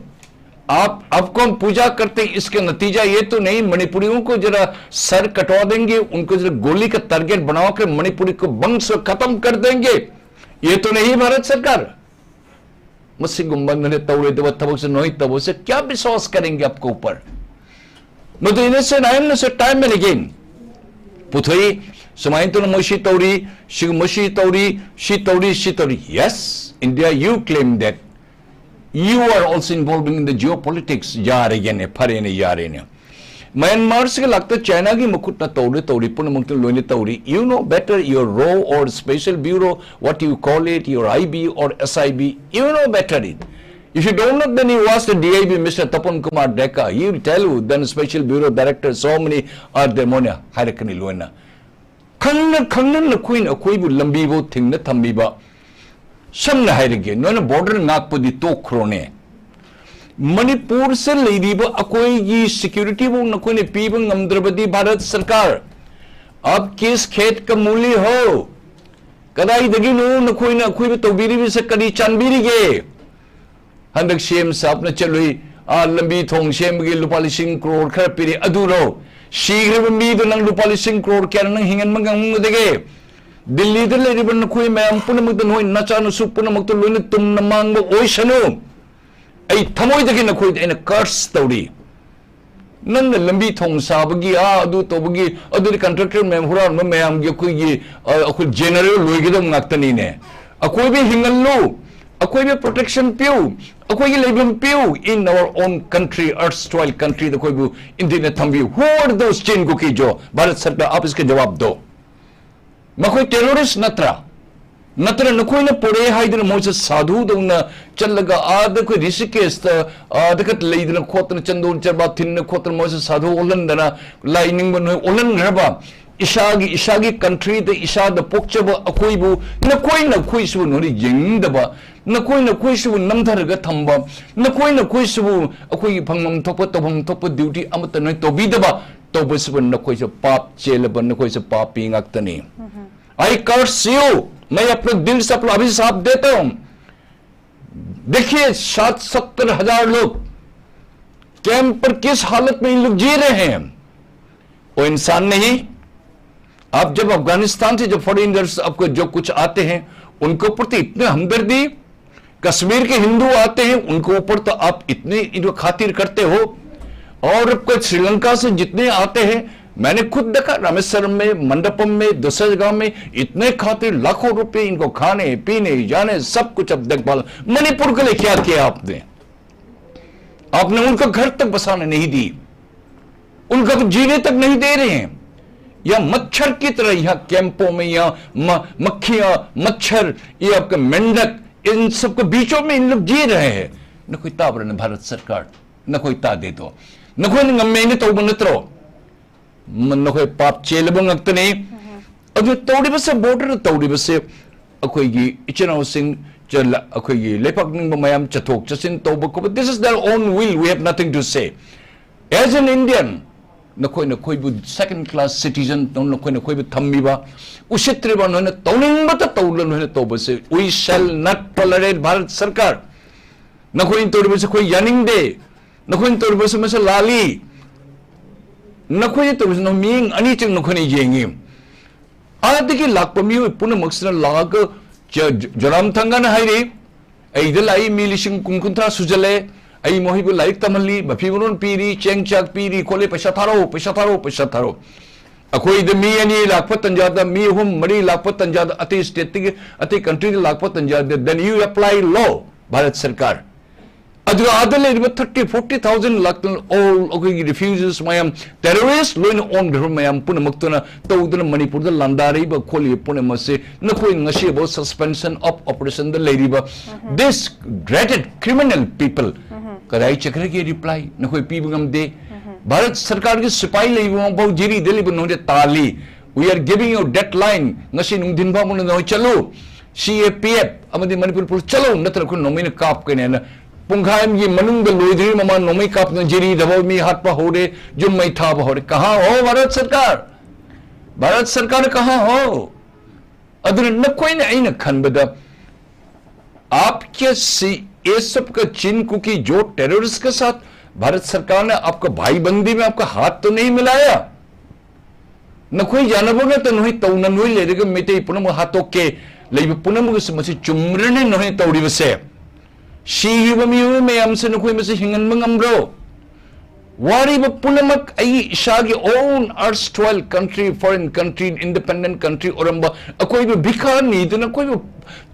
आपको हम पूजा करते हैं। इसके नतीजा ये तो नहीं मणिपुरियों को जरा सर कटवा देंगे, उनको जरा गोली का टारगेट बनाकर मणिपुरी को वंश खत्म कर देंगे, ये तो नहीं भारत सरकार। तौरे तब से नोई तब से क्या विश्वास करेंगे आपको ऊपर। टाइम में अगेन पुथई सुमाइन तो मोशी तौरी मोशी तौरी शी तौरी। Yes India you claim that you are also involving in the geopolitics जा रहे ने फरे ने जा रहे ने। म्यांमार से लगता चाइना की मुकुट ना तौरी पुनः मुक्त लोने तौरी। you know better your RAW or special bureau what you call it, your IB or SIB, you know better it. If you don't know, then you ask the DIB Mr. Tapan Kumar Deka, he will tell you. Then special bureau director so many are there monia harakani loena khangna na कोई भी लंबी वो thing न थम्बी बा समना है नोने border नागपुदी तो खरोने मणिपुर से लेरीब अकोई security वो नकोई ने पीब ngमद्रबदी भारत सरकार अब किस खेत का मूल्य हो कदाई दगी नो नकोई ना कोई तौबीरी भी से कदी चांबीरी गे हंदक सीएम साहब ने चलोई लंबी थोंग सेम गे लुपा लिसिंग करोड़ खर पीरी अदुरो शीघ्र मी दो नंग लुपा लिसिंग करोड़ क्या नंग हिंगन मंगंग देगे दिल्ली दे लेरीब नकोई मैम पुनमुक्त नोई नचानुसु पुनमुक्त लोने तुम नमांग ओइसनु ऐ थमोई दगी नकोई एना कर्स तौरी नंग लंबी थोंग साबगी अदु तोबगी अदु कंट्रैक्टर मैम हुरा मैम गे कोई अखोई जनरल लोइगदम ngakतनी ने अकोई भी हिंगल्लो अकोई भी प्रोटेक्शन पियो अकोई लेबम पियो in our own country erstwhile country the कोई भी इंडिया थम्बी हु आर दोस चेन कुकी जो भारत सरकार आप इसके जवाब दो मकोई टेररिस्ट नत्र नकोई न पुरे हाइदन मोसे साधु दौना चलगा आद कोई ऋषिकेश आदकत लेदन खोतन चंदोन चरबा थिन खोतन मोसे साधु ओलंदना लाइनिंग बन ओलन घरबा इशागी कंट्री द इशा द पोक्चब अकोइबु नकोई सु नोरी जेंगदबा नकोई सु नमधरगा थंबा नकोई सु अकोई फंगम थोप तोभम थोप ड्यूटी अमत न तोबीदबा तोबसु नकोई से पाप चेलब नकोई से पापी ngakतनी आई कर्स यू मैं अपने दिल से अपना अभिशाप देता हूं देखिए 70,000 लोग कैंप पर किस हालत में इन लोग जी रहे हैं वो इंसान नहीं आप जब अफगानिस्तान से जब फॉरेनर्स आपको जो कुछ आते हैं उनको प्रति इतने हमदर्दी कश्मीर के हिंदू आते हैं उनको ऊपर तो आप इतने इनको खातिर करते हो और कोई श्रीलंका से जितने आते हैं मैंने खुद देखा रामेश्वरम में मंडपम में दूसरे जगह में इतने खातिर लाखों रुपए इनको खाने पीने जाने सब कुछ अब देखभाल मणिपुर के लिए क्या किया आपने उनका घर तक बसाने नहीं दी उनका तो जीने तक नहीं दे रहे हैं या मच्छर की तरह यहां कैंपों में या मक्खियां मच्छर ये आपके मेंढक इन सबके बीचों में इन लोग जी रहे हैं न कोई ताबर न भारत सरकार न कोई ता दे दो न कोई ngmme तो नत्रो नकोई पाप चेलब ngakतनी अदु तौरीबसे बॉर्डर तौरीबसे अखोईगी इचनाव सिंह चल अखोईगी लेपाकनिंग मयाम चथोक चसिन तौब को this is their own will we have nothing to say as an Indian नखोई नखोई बु सेकंड क्लास सिटीजन नखोई नखोई बु थम्मीबा उसित्रेबा नोने तौनिंगबत तौल नोने तौबसे we shall not tolerate Bharat सरकार नखोई तौरबसे खोई यानिंगदे नखोई तौरबसे मसे लाली नखोई तौरबसे नो मिंग अनि चिंग नखोई येंगी आदि लाखपा मी पुनमक्सना लाग जराम थंगन हाइरे ऐदलाई मी लिसिंग कुंकुंथा सुजले आई मोहिबु लाइक तमली बफीबुन पीरी चेंग चाक पीरी खोले पैसा थारो अखोई द मी अनि लाखपा तंजादा मी हुम मरी लाखपा तंजादा अति स्टेट अति कंट्री लाखपा तंजादा then you apply law Bharat सरकार अदुगा आदले 30-40,000 लाख ऑल ओके रिफ्यूजीज मयम टेररिस्ट लोइन ऑन ग्रुप मयम पुनमक्तना तौदन मणिपुर द लंदारी ब खोली पुनमसे नखोई ngasi about suspension of operation द लेरिबा this dreaded criminal people कदाई चक्र के रिप्लाई नखोई पीबगम दे भारत सरकार के सिपाही लेबो बहु जिरी दिली बनो ताली we are giving you deadline ngasi नुंदिन बा मन नो चलो CAPF अमदि मणिपुर पुलिस चलो नत्र को नोमिन काप कने पुंखायम ये मनुंग लोइद्री ममा नोमई काप जिरी दबो मी हाथ पा होरे जुम मई था होरे कहां हो भारत सरकार कहां हो अदर न कोई ने आइन खनबदा आपके सी ये सब का चीन कुकी जो टेररिस्ट के साथ भारत सरकार ने आपका भाई बंदी में आपका हाथ तो नहीं मिलाया न कोई जानबो ने तो नहीं तौन नोई ले रे मेते पुनम हाथों के ले पुनम के समझ चुमरने नहीं तौड़ी बसे शीब मियु में हमसे न कोई में से हिंगन मंगमरो वारी ब पुनमक आई इशागी own erstwhile country foreign country independent country औरंबा अकोई भी भिखार नहीं तो न कोई भी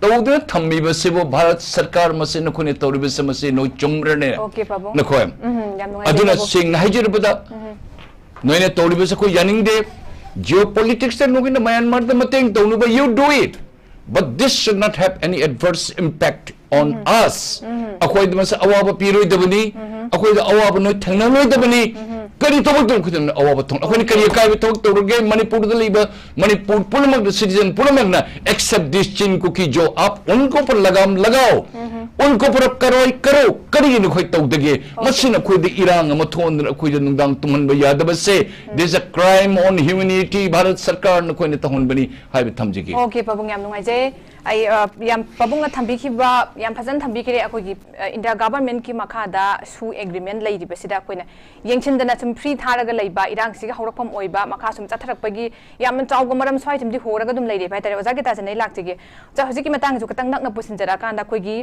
तौदे थम्मी बसे वो भारत सरकार मसे न कोई तौरी बसे मसे नो चुमरने न कोई अदुना सिंह नाइजर बदा नोने तौरी बसे कोई यानिंग दे geopolitics ते नोगिन म्यांमार द मतेंग तौनु बा you do it but this should not have any adverse impact on us अकोई दमसे अवाब पीरोई दबनी अकोई द अवाब नो थंगनोई दबनी करी तबक तुम खुदन अवाब थों अकोई करी काय तबक तोरगे मणिपुर द लेबा मणिपुर पुलमक द सिटीजन पुलमक ना एक्सेप्ट दिस चिन कुकी जो आप उनको पर लगाम लगाओ उनको पर करो करी न खोई तौदगे मसिन खोई द इरांग म थोन न खोई द नुंदांग तुमन ब यादबसे this a crime on humanity Bharat सरकार न खोई न तहोन बनी हाइब थमजगे ओके पबुंग याम नुंगाइजे आई याम पबुंग थंबिखिबा याम फजन थंबिखिरे अखोगी इंडिया गवर्नमेंट की मखादा सु एग्रीमेंट लेरिबसिदा कोइना येंचिनदना सम फ्री थारगा लेबा इरांगसिगा हौरकफम ओइबा मखा सम चथरकपगी याम चाउग मरम स्वाइ थमदि होरगा दुम लेरे भाई तारे ओजा के ताजने लाक्तिगे जा हजिकी मतंग जु कतंग नकना पुसिनजरा कांदा कोइगी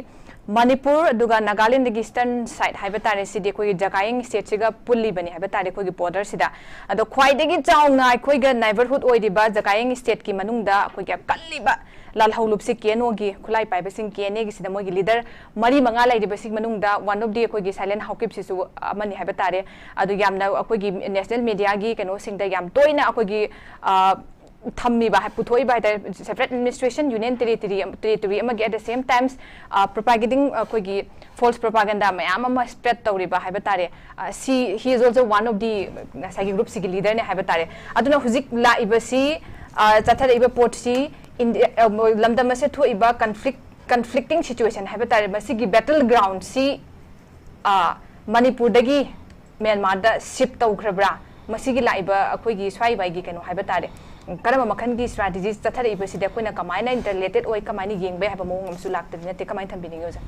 मणिपुर दुगा नागालैंड गी ईस्टर्न साइड हाइबा तारे सिदि कोइगी जकाइंग स्टेट सिगा पुल्ली बनि हाइबा तारे कोइगी बॉर्डर सिदा अदो ख्वाइदगी चाउंगा कोइगा नेबरहुड ओइदिबा जकाइंग स्टेट की मनुंगदा कोइगा कल्लिबा लालहौ लुपसे केनोगी खुलाई पाइबसिंग केने गी सिदा मोगी लीडर मरी मंगा लाइदिबसिंग मनुंगदा वन ऑफ दी कोइगी साइलेंट हाउकिप सिसु अमनि हाइबा तारे अदु यामना कोइगी नेशनल मीडिया गी कनो सिंगदा याम तोइना कोइगी थम्मी बा पुथोई बा सेपरेट एडमिनिस्ट्रेशन यूनियन टेरिटरी अमगी at the same times propagating कोइगी false propaganda मैम स्प्रेड तौरीबा हाइबा तारे see he is also one of the साइगी ग्रुप सिगी लीडर ने हाइबा तारे अदुना हुजिक लाइबसी चथरइबा पोर्टसी लमदम से थोइबा conflicting situation हाइबा तारे मसिगी बैटल ग्राउंड सी मणिपुर दगी म्यांमार दा शिफ्ट तौखरब्रा मसिगी लाइबा अखोइगी स्वाइबाइगी कनो हाइबा तारे करम मखन की स्ट्रेटजीज चथरइबसिदा कोइना कमाइना इंटरलेटेड ओइ कमाइनी येंबे हाइबा मोंग हमसु लाक्तदि नते कमाइ थंबिनिङो जा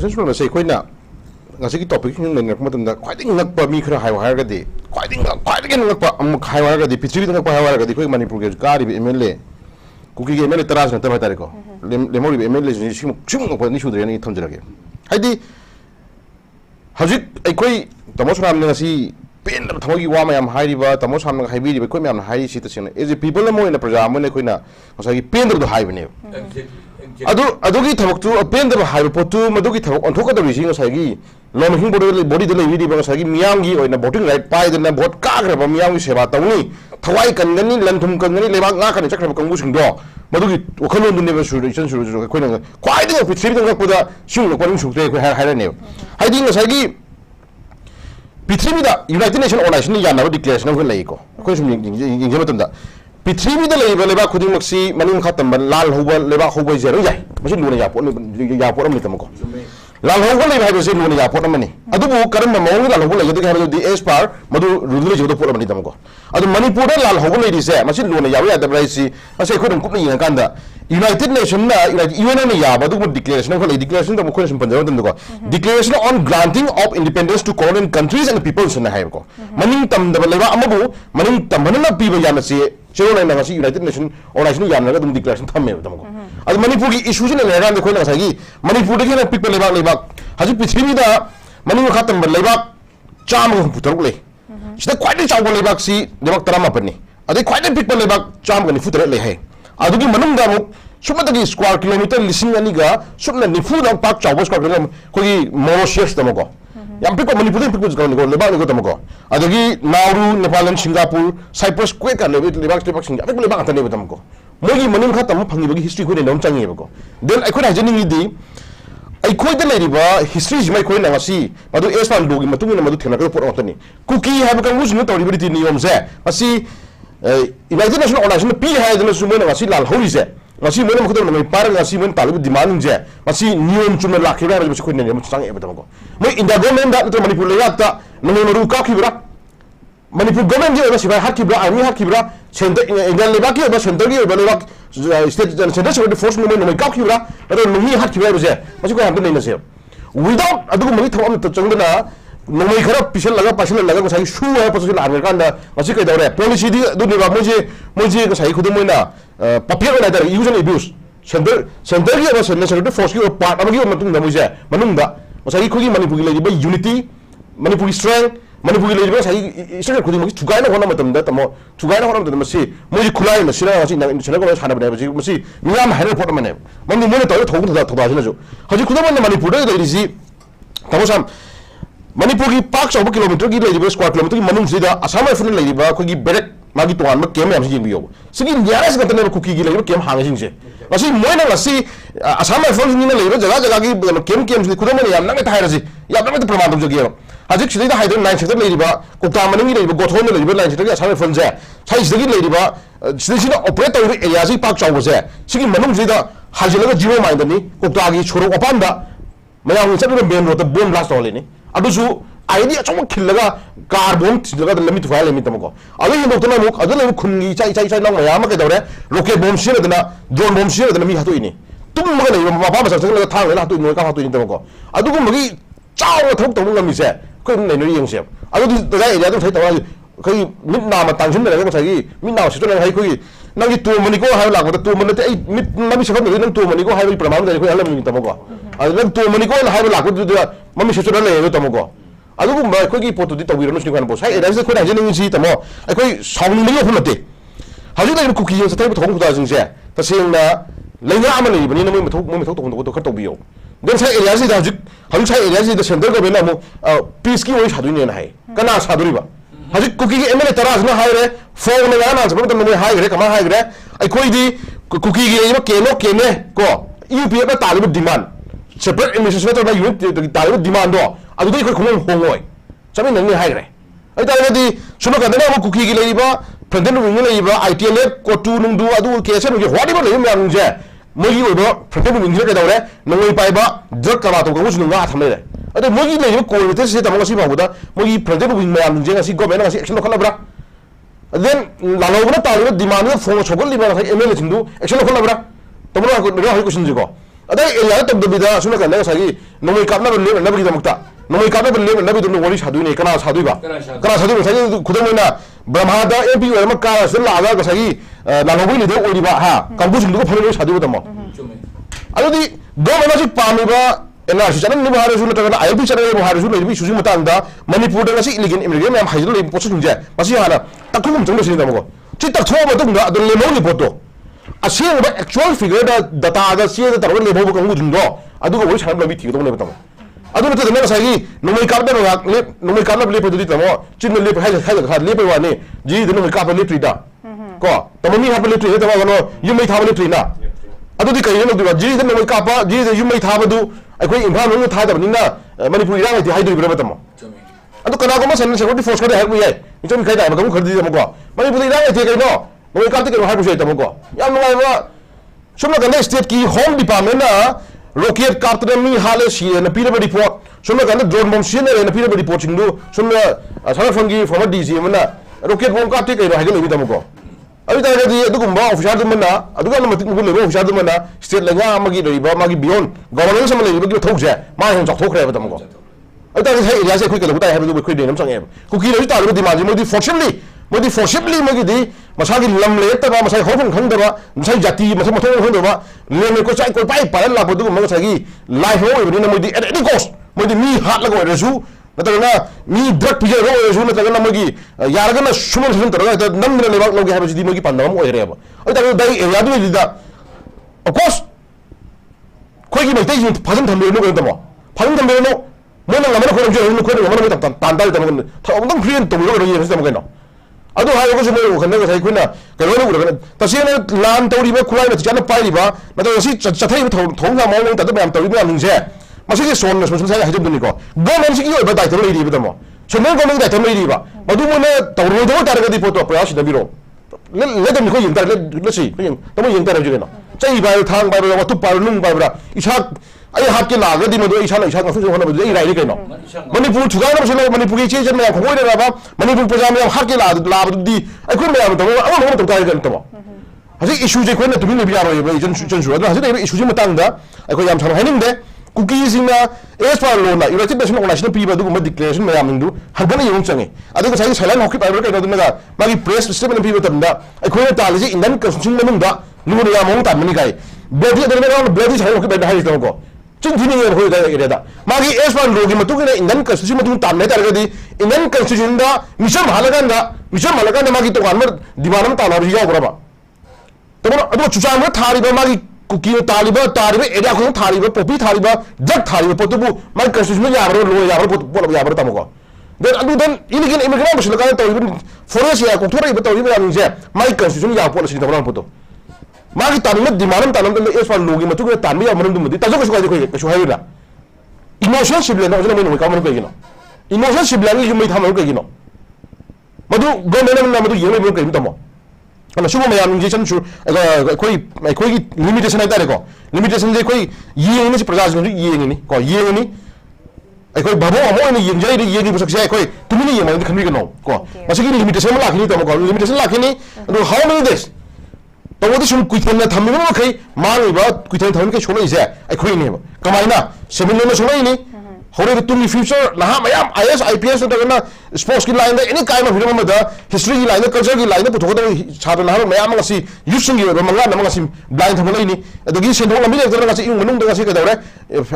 जसुना से Koyna ngasi topic ni nang matam da khwaiding ngakpa mi khara hai har ga de khwaiding ngakpa am khai war ga de pichri ngakpa hai war ga de khoi manipur ge kari bi MLA kuki ge MLA taras na ta tare ko lemori bi MLA ni sim ko ni sudre ni thamjara ge haidi hajit ai koi tamosram na si pen da thogi wa mayam hairi ba tamosram na haibi ri koi mayam hairi si ta sin as a people mo in a praja mo ne koi na ngasi pen da hai bne अदुगी थबक पेन दब हाइब पोतु मदुगी थबक ऑन ठोका दबि सिंग साइगी लोम हिंग बॉडी द लेवी दिबा साइगी मियांगी ओइना वोटिंग राइट पाइ दना वोट काग्रबा मियांगी सेवा तौनी थवाई कनगनी लंथुम कनगनी लेबा nga खनि चक्रब कंगु सिंगदो मदुगी वखलोन दुने सुरुचन सुरु कोइना क्वाइदि पृथ्वी दंग पुदा सिंग कोनिं सुक्ते को हाइराने हाइदि साइगी पृथ्वी दा यूनाइटेड नेशन ऑर्गेनाइजेशन यानाबा डिक्लेरेशन को लइको कोइ सुम यिंग मतमदा पृथ्वी दा लेबा खुदिमक्सी मनिम खतम लाल होबा लेबा होबा जेरो जाय मसि लुना यापोर अमि तमको लाल होगा ले भाई बसे लोने या पोट मनी अदु बु करम मौंग लाल होगा ले के दी एस पार मधु रुदले जो पोट मनी तमको अदु मणिपुर दा लाल होगा ले दिसे मसी लोने याव या दबराई सी असे खोदम कुपन यंग कांदा यूनाइटेड नेशन ना यूएन ने या बदु डिक्लेरेशन को डिक्लेरेशन तो मुखो पंजाब तम को declaration on granting of independence to colonial countries and peoples न हाय को मनिंग तम दब लेबा अमबु मनिंग तम बनना पीबा याना से चेरो लाइन ना यूनाइटेड नेशन ऑर्गेनाइजेशन याना दम डिक्लेरेशन थमे तमको अदु मणिपुर की इश्यूज ने लेरा देखो ना सागी मणिपुर के ना पिक लेबा हजि पृथ्वी दा मनिंग खतम लेबा चाम को पुतरक ले सिदा क्वाइट चाव लेबा सी लेबा 18 नि अदे क्वाइट पिक लेबा चाम को निफुतर ले है अदुगी मनुंग दा मुक सुमतगी स्क्वायर किलोमीटर लिसिंग अनिगा सुमना निफुदा पाक चाव स्क्वायर किलोमीटर कोई मॉरिशस तमको याम पिक मणिपुर पिक को लेबा को तमको अदुगी नाउरू नेपाल सिंगापुर साइप्रस क्वे का लेबा सिंगा पिक लेबा तने तमको मोगी मनिंग खतम फंगिबगी हिस्ट्री को ने नम चंगेबको देन अखोना हजनिंग दी अखोइद लेरिबा हिस्ट्री जिमै खोइना वासी मदु एसपान लोगी मतुंग मदु थेनाक पोट ओतनी कुकी हाब कंगु सुनु तौरिबि नियम से वासी यूनाइटेड नेशन ऑर्गेनाइजेशन पी हाइदन सुमोना वासी लाल होरी से वासी मोन मखदम नमै पार वासी मोन तालु डिमांड जे वासी नियम चुम लाखिबा हाब वासी खोइना ने चांग एबतमको मै इंडिया गवर्नमेंट दा नत्र मणिपुर लेयाता नमै मरु काखिबरा मणिपुर गवर्नमेंट जे सिबाय हाकिबरा आर्मी हाकिबरा सेंटर इंडिया लेबा की सेंटर की लेबा स्टेट सेंटर सिक्योरिटी फोर्स में नमै काखिबरा अदो नमी हाकिबरा बजे वासी को हाबन लेना से विदाउट अदुगु मरि थम त चंगना नमै खरा पिसल लगा पासल लगा साइ सु है पसि लान कांदा वासी कै दौरे पॉलिसी दी दुनिबा मोजे साइ खुदम मोइना पपियर ना दर यूज एंड अब्यूज सेंटर की अब सेक्युरिटी फोर्स की पार्ट अमगी मतुंग नमुजे मनुंगा साइ खुगी मणिपुर की लेबा यूनिटी मणिपुर स्ट्रेंथ मणिपुर की लेबा साइ इस्टर खुदी मगी थुगाइना होना मतम द तमो थुगाइना होना मतम मसी मोजि खुलाइ न सिना वासी नेशनल को साना बने बसी मसी मियाम हाइर फोट मने मनि मोने तो थोग द थोबा सिना जो हजि खुदम मणिपुर द लेरिसि तमोसाम मणिपुर की पाक चौब किलोमीटर की लेरिबा स्क्वायर किलोमीटर की मनुंग सिदा असम राइफल लेरिबा खोगी बेरेक मागी तोवान केम याम सिंग बियो सिगी नियरेस्ट गतने कुकी की लेरिबा केम हांग सिंग से वासी मोइना वासी असम राइफल नि लेरिबा जगह जगह की केम सि खुदम ने याम नंग थाइरसि याम नंग प्रमाण दम जगियो हजिक सिदा हाइदन 9 सेक्टर लेरिबा कोक्ता मनिंग लेरिबा गोथोन लेरिबा 9 सेक्टर की असम राइफल जे साइ सिदगी लेरिबा सिदा ऑपरेट तौर एरिया सि पाक चौब से सिगी मनुंग सिदा हाजिलगा जीरो माइंडनी कोक्ता की छोरो अपांदा मयाम चबे मेन रोड बोम ब्लास्ट होलेनी अदुसु आईडी अचम खिलगा कार बोम थिलगा लमिट फाइल लिमिट तमको अदु हिंदोतना मुक अदु ले खुनगी चाइ चाइ चाइ नंग मयाम के दौरे रॉकेट बोम सिरदना ड्रोन बोम सिरदना मी हातोइनी तुम मग ले मपा मसा चंगला थांग ले हातोइ नोय का हातोइनी तमको अदुगु मगी चाव थोक तमु लमी से कोइ नै नै यंग से अदु दगा एरिया दु थै तवा खै मिट नाम तांसिन ले गो सगी मिट नाव सितो नै खै नंगी तो मनिको हाय लागो तो मन ते मिट नमी सखम ले नंग तो मनिको हाय प्रमाण दे खै हलम तमको अदु नंग तो मनिको हाय लागो दु ममी सितो ले तमको अदुगु मै खोगी पोतु दि तविरनो सिनिखान बो साइ एरिया से खोना जनिंग सी तमो अखोइ साउंड लियो फुनते हजि ले कुकी जे सथै थोंग खुदा जिंग से तसेंना लेंगा अमा लेबनि नमै मथौ तो खर तबियो देन साइ एरिया से हजि साइ एरिया से सेंटर गवर्नमेंट अमु पीस की ओइ सादुनि ने हाय कना सादुरिबा हजि कुकी के एमएलए तराज न हाय रे फोन ने गाना सब त नमै हाय रे कमा हाय रे अखोइ दि कुकी के केने को यूपीए का तालिब डिमांड सेपरेट एडमिनिस्ट्रेशन तो यूनिट तालिब डिमांड दो अदुदि खै खुमन होंगोय चमिन नंनि हायग्रे ai तालिबदि सुनो कदना म कुकी की लेबा फ्रंटन विंग लेबा आईटीएल कोटु नुंदु अदु केसे नुगे हवादि बो लेम याम जे मोगी ओबो फ्रंटन विंग जे कदौरे नंगै पाइबा ड्रग कमा तो गमुस नुंगा थामले अदु मोगी लेबा कोलते से तमगा सि बाबुदा मोगी फ्रंटन विंग याम जे गसि गवर्नमेंट गसि एक्शन खलब्रा देन लालौबना तालिब डिमांड फोन छगल लिबा एमएलए सिंदु एक्शन खलब्रा तमरा को रे क्वेश्चन जिको अदे एरिया तबदबिदा सुनो कदना सगी नंगै कापना बले नबगी दमक्ता नंगै कापना बले नबगी दम वरि सादुइने कना सादुइबा सगी खुदमैना ब्रह्मादा एपी ओरमा का सलागा गसगी लालौबै लिदो ओरिबा हा कंबु सिंदु फरनो सादुइबा दम अदुदि गवर्नमेंट पामिबा एनआरसी चनन निबा हारसु नतगना आईपी चनन निबा हारसु लेबि सुजि मतांदा मणिपुर दा गसि इलिगेन इमिग्रेशन मैम हाइजल लेबि पोस्ट सुंजे मसि हाना तकुम चंगो सिन दमको चि तखो मतुंगा अदु लेमौ रिपोर्ट असेंबा एक्चुअल फिगर दा डाटा दा से दा तरबे लेबो कंगु दुंदो अदुगो वरि सानम लबि थिगो दम तम अदु नते दने सागी नोमै कापदा नोमै कापदा लेपो दुदि तमो चिन लेपो हाय लेपो वाने जी दनो मै कापा लेट्रिदा को तमनि हाप लेट्रि तमा गनो युमै थाब लेट्रिना अदुदि कहिनो नदुबा जी दनो मै कापा जी युमै थाबदु अखोइ इम्फाल नु थादबनिना मणिपुर इरांग थि हाइदुइब्रा तम अदु कनागोमा सन सेक्युरिटी फोर्स का हाइबु याय इचम खैदा मगम खरदि तमको मणिपुर इरांग थि कइनो नोमै कापति के हाइबु सै तमको याम नगाइबा सुमना गने स्टेट की होम डिपार्टमेंट ना rocket captain mi hale si na pira report sumna kan drone bomb si na pira report chingdu sumna sana fangi former DG mana rocket bomb ka te kai ha gele mi tamko abi ta di adugumba official dumana aduga na matik ngul le official dumana state la nga magi riba magi beyond government sam le bi thokje ma hon chok thokre ba tamko abi ta sai area se khoi ka dai ha bi khoi de nam sang e ku ki le ta lu di ma ji mo di forcibly magi di masagi lam le ta ba masai hofun khang da ba masai jati masai mathong khang da ba le ko chai ko pai pa la ba du ma masagi lai ho e ni mo di at any cost mo di mi hat la ko resu na ta na mi drug pije ro resu na ta na magi yar ga na suman sun ta ga nam ne le ba lo ga ha ji magi pandam o re ba ai ta dai area du di da of course ko gi mai tai jin phajam tham le no ga ta mo phajam tham le no mo na ngam na ko jo no ko na ngam na ta tan dal ta mo ta ong free to lo ro ye sa mo ga no adu hayo ko sumo ko na sai kuna ka ro no ko ta si na lan tawri ba khulai na ti na pai ba na ta si chathai thong sa mo ta ba am tawri ba ning se ma si son na son sai ha jam ni ko government si yo ba dai to le ri ba mo so mo government dai to le ri ba ma du mo na tawro do ta ga di photo pra si da biro le dem ko yin ta le si ko yin to mo yin ta ra ju no chai ba thang ba ba tu pa nung ba ba isa ai hat ke la ga di mo do isa na isa ka su ho na ba ai rai ri ke no Manipur thuga na so Manipur ke che chen ma ko de ba Manipur pajam ya hat ke la di ai ko me am to ama to ka ga to hasi issue je ko na tu ni bi ya ro ba jen su da hasi de issue je ma tang da ai ko yam thang hainin de cookies in as far lo na United Nations Organization pi ba du ma declaration ma yam ndu har ga na yong change adu ko sai salan hokki ba ka do na ga ma gi press statement pi ba tam da ai ko na ta le ji Indian constitution ma nung da lu na ya mo ta mani kai body da na body sai hokki ba da hai to ko chin thini ye ho da ere da ma gi as far lo gi ma tu na Indian constitution ma tu tam ne ta ga di Indian constitution da mission halagan da ma gi to kan ma diwanam ta la ri ya ba to adu chucha ma thari ba ma gi Kuki तालिबा area को थालिबा poppy थालिबा जग थालिबा पोतबु माय constitution याबरो लो याबरो पोल याबरो तमको देन अदु देन इलिगेन इमिग्रेंट मसल का तो इवन फॉरेस्ट या को थोरै बतो इबा निजे माय कंस्टिट्यूशन या पोल सिन तमरो पोतो मागी तानम दिमानम तानम एस फॉर लोगी मतु के तानबि या मनम दुमदि ताजो कसो कोइ कसो हायरा इमोशन शिबले न जने मेन कामन कगिनो इमोशन शिबले नि युमै थामरो कगिनो मदु गवर्नमेंट न मदु येमे बो कगिनो तमो kana sumo mayam je chan chu koi limitation ai tare ko limitation je koi yeng ni praja ni yeng ni ko yeng ni ai koi babo amo ni yeng jai yeng ni sak sai koi tumini yeng ni khami no ko masiki limitation la khini to ko limitation la khini do how many days to wodi sum kuiten na thammi ma kai mani ba kuiten thammi ke chholai je ai koi ni ba kamaina semin no chholai ni hore to ni future la mayam IS IPS to na sports ki line da any kind of film da history ki line culture ki line puthok da chadon ha mayam ngasi using gi ba manga na ngasi blind thamai ni adogi sendong lambi da ngasi ing manung da ngasi ka dawre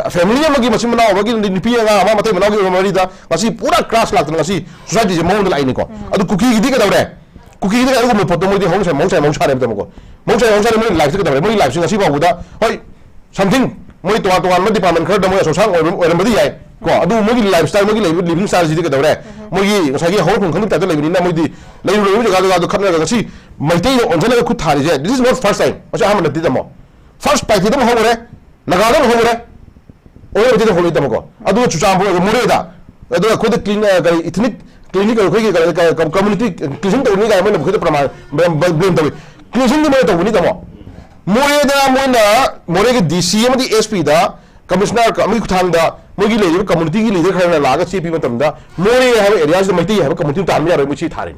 family ma gi masim na ba gi ni pi nga ma matai manau gi mari da ngasi pura class lak da ngasi society je mong da line ko adu cookie gi di ka dawre cookie gi da ko mo photo mo di hong sa mo re da mo ko mo sa mo live ka dawre mo live ngasi ba buda hoi something mo to ma department khar da mo so sang oi ram di yai ko adu mo gi lifestyle mo gi living style ji ka dawre mo gi ngasa gi hol khong ta da le ni na mo di le ru ga ga khamna ga si mai tai on jana ku thari je this is not first time o cha hamna ti da mo first pai ti da mo hore naga da mo hore o ti da hole da mo ko adu chu cha mo re da adu ko da clean ga ethnic clinic ko gi ga community clean da ni ga mo ko da praman blame da clean da mo da ni da mo re da mo na mo re gi DC mo di SP da commissioner ka mi khang da mogi le community gi leader khana la ga CP matam da more ha areas da mai ha community ta mi ya mi chi thari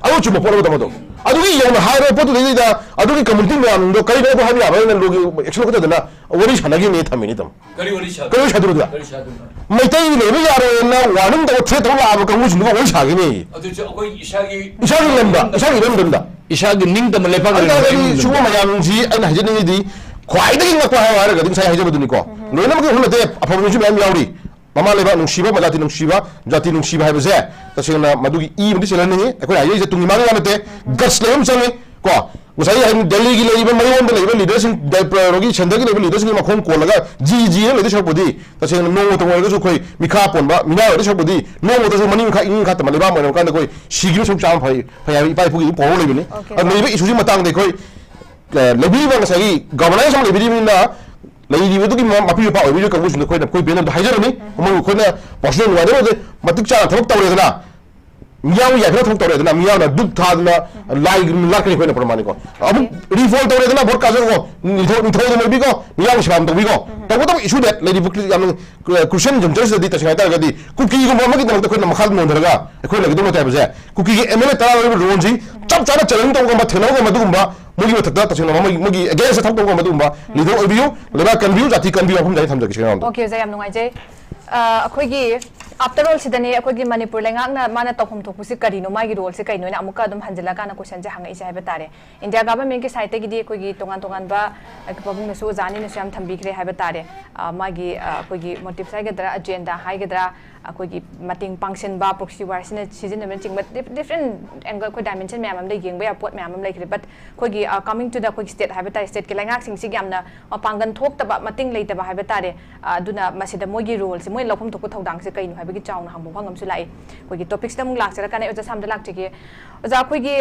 adu chu mo polo da mo do adu gi yong ha ro potu le da adu gi community me am do kai do ha mi ya ba na logi action ko da na wori chana gi ne thami ni tam kari wori chadu da mai tai le mi ya ro na wanung da che to la ba ka mu chu wori cha gi ni adu chu koi isa gi lem da isa gi ning da le pa ga ni chu mo ya ji ai na ji ni di ख्वाइदगी ngakwa ha ra ga ding sai haje baduni ko loina ma huna te aphabu ju mem yauri mama leba nungsiba malati nungsiba jati nungsiba ha bese ta sena madugi I mudi sela ni ko aye je tungi ma ga mate gas lem sangi ko musai ha delhi gi leiba mayon de leiba leaders in rogi chandagi leiba leaders ni ma khong ko laga ji le de shobudi ta sena no to ga su khoi mikha pon ba mina de shobudi no mo to su mani kha ing kha ta ma leba mo kan de koi sigi su cham phai phai pai phu gi po le ni leiba isu ji matang de koi lebi bang sagi governance sam lebi ni na lebi du ki ma pi pa oi ka busu ko na ko be na da hajar ni mo ko na passion wa de matik cha thok taw le na मियाँ या फिर थोक तौरे मियाँ ना दुख था ना लाई लाख नहीं कोई ना प्रमाण को अब रिफॉल्ट तौरे ना बहुत काजल को निथो में भी को मियाँ को शाम तो भी को तो वो तो issue that lady book yam question जम जैसे दी तस्वीर आता है कुकी को मम्मा की तरफ तो कोई ना मखाल में धरगा कोई लगे तो मत है बस कुकी के एमएलए तारा वाले रोन जी चप चारा चलन तो को मत थे ना को मत गुम्बा मुगी मत था तस्वीर मम्मा मुगी अगेंस्ट था तो को मत गुम्बा लिदो अबियो लेबा कन्फ्यूज जाती कन्फ्यूज हम जाए थम जगह से ओके जय हम नुंगाई जय अखोगी आफ्टर ऑल सिदने अखोगी मणिपुर लेंगाकना माना तौफम थोपुसी करिनो मागी रोल से कइनो ना अमुका अदुम हंजला काना क्वेश्चन जे हांगै से तारे इंडिया गवर्नमेंट के साइड गी अखोगी तोंगान तोंगान बा पबुंग नसो जानी नसो याम थंबिखरे हाइबा तारे मागी अखोगी मोटिव साइगद्रा एजेंडा हाइगद्रा अखोगी मतिंग पांगसन बा प्रोक्सी वार सिने सीजन में चिंग डिफरेंट एंगल को डायमेंशन मैम हम येंग बा पोट मैम हम लेखरे बट अखोगी कमिंग टू द अखोगी स्टेट हाइबा तारे स्टेट के लेंगाक सिंग सि यामना पांगन थोक्तबा मतिंग लेतबा हाइबा तारे अदुना मसिदा मोगी रोल से मोय लौफम थोको थौदांग से कइनो हाइबा की चाउन हामु फंगम सु लाई अखोगी टॉपिक्स तम लाक्सरा काने ओजा सामदा लाक्टिगे ओजा अखोगी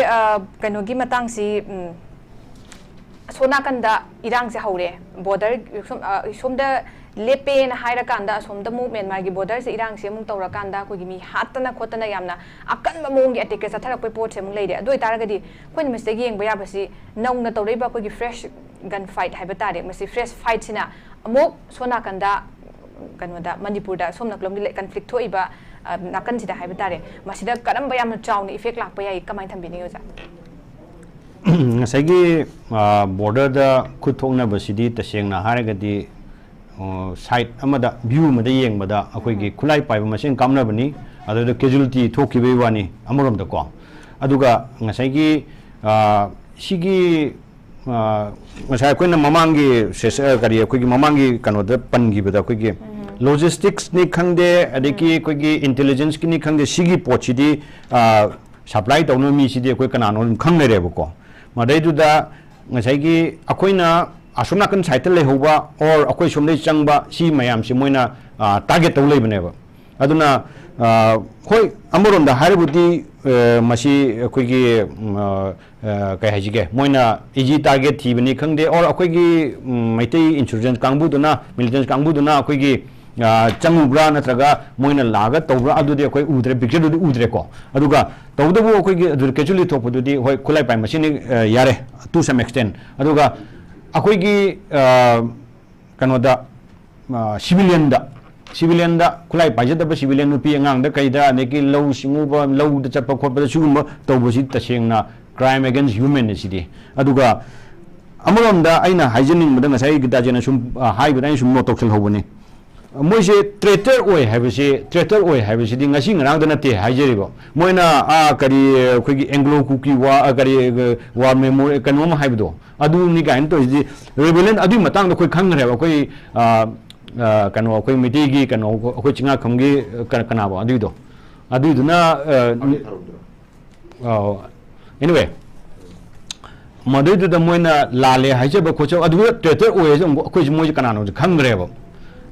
कइनोगी मतंग सि सोनाकंदा इरांग से हौरे बॉर्डर सोमदा लेपे ना हाइरा कांदा सोमदा मूवमेंट मागी बॉर्डर से इरांग से मुंग तौरा कांदा कोगी मी हातना खोतना यामना अकन मोंगी अटैक से थरक पे पोट से मुंग लेदे अदोय तारगदी कोइन मिस्टेक येंग बया बसी नौना तौरेबा कोगी फ्रेश गन फाइट हाइबा तारे मसी फ्रेश फाइट सिना अमोक सोनाकंदा कनोदा मणिपुर दा सोमना क्लम ले कन्फ्लिक्ट थोइबा नाकन सिदा हाइबा तारे मसिदा करम बया म चाउन इफेक्ट लाप याई कमाय थंबिनी ओजा ngasai border da khuthokna basidi tasengna haragadi site amada view mada yengbada akoi gi khulai paiba machine kamna bani adu casualty thokibe wani amorom da ko aduga ngasai gi sigi ngasai koi na mamangi sesa kari akoi gi mamangi kano da pangi bada akoi gi logistics ni khangde adiki akoi gi intelligence ki ni khangde sigi pochidi supply tawno mi sidi akoi kanano khangne reba ko madaiduda ngasai akoina asomna kan site le hoba or akoi somle changba si mayam si moina target taw le baneba aduna khoi amoron da haribudi masi akoi gi kai hajige moina eg target thi bani khangde or akoi gi maitei insurgent kangbu duna militant kangbu duna akoi gi changubra natraga moina laga tawbra adudi akoi udre picture du udre ko aduga tawdabu akoi gi adur casually thopududi hoi khulai pai machine yare to some extent aduga akoi gi kanoda civilian da khulai pai jada civilian nupi angang da kaida neki low singu ba low da chapa khotba da sugum tawbusi tasengna crime against humanity di aduga amorom da aina hygienic madan ngasai Getajen sum haibada sum no toksel hobani मोइसे traitor ओय हाइबसे traitor ओय हाइबसे दि ngasi ngrang da nate haijeribo moina kari khogi anglo kuki wa kari war memory kanom haibdo adu ni gain to ji rebellion adu matang da khoi khang reba khoi kano khoi miti gi kano khoi chinga khamgi kana ba adu do na anyway madai da moina lale haijeba khocho adu traitor ओय khoi moi kana no khang reba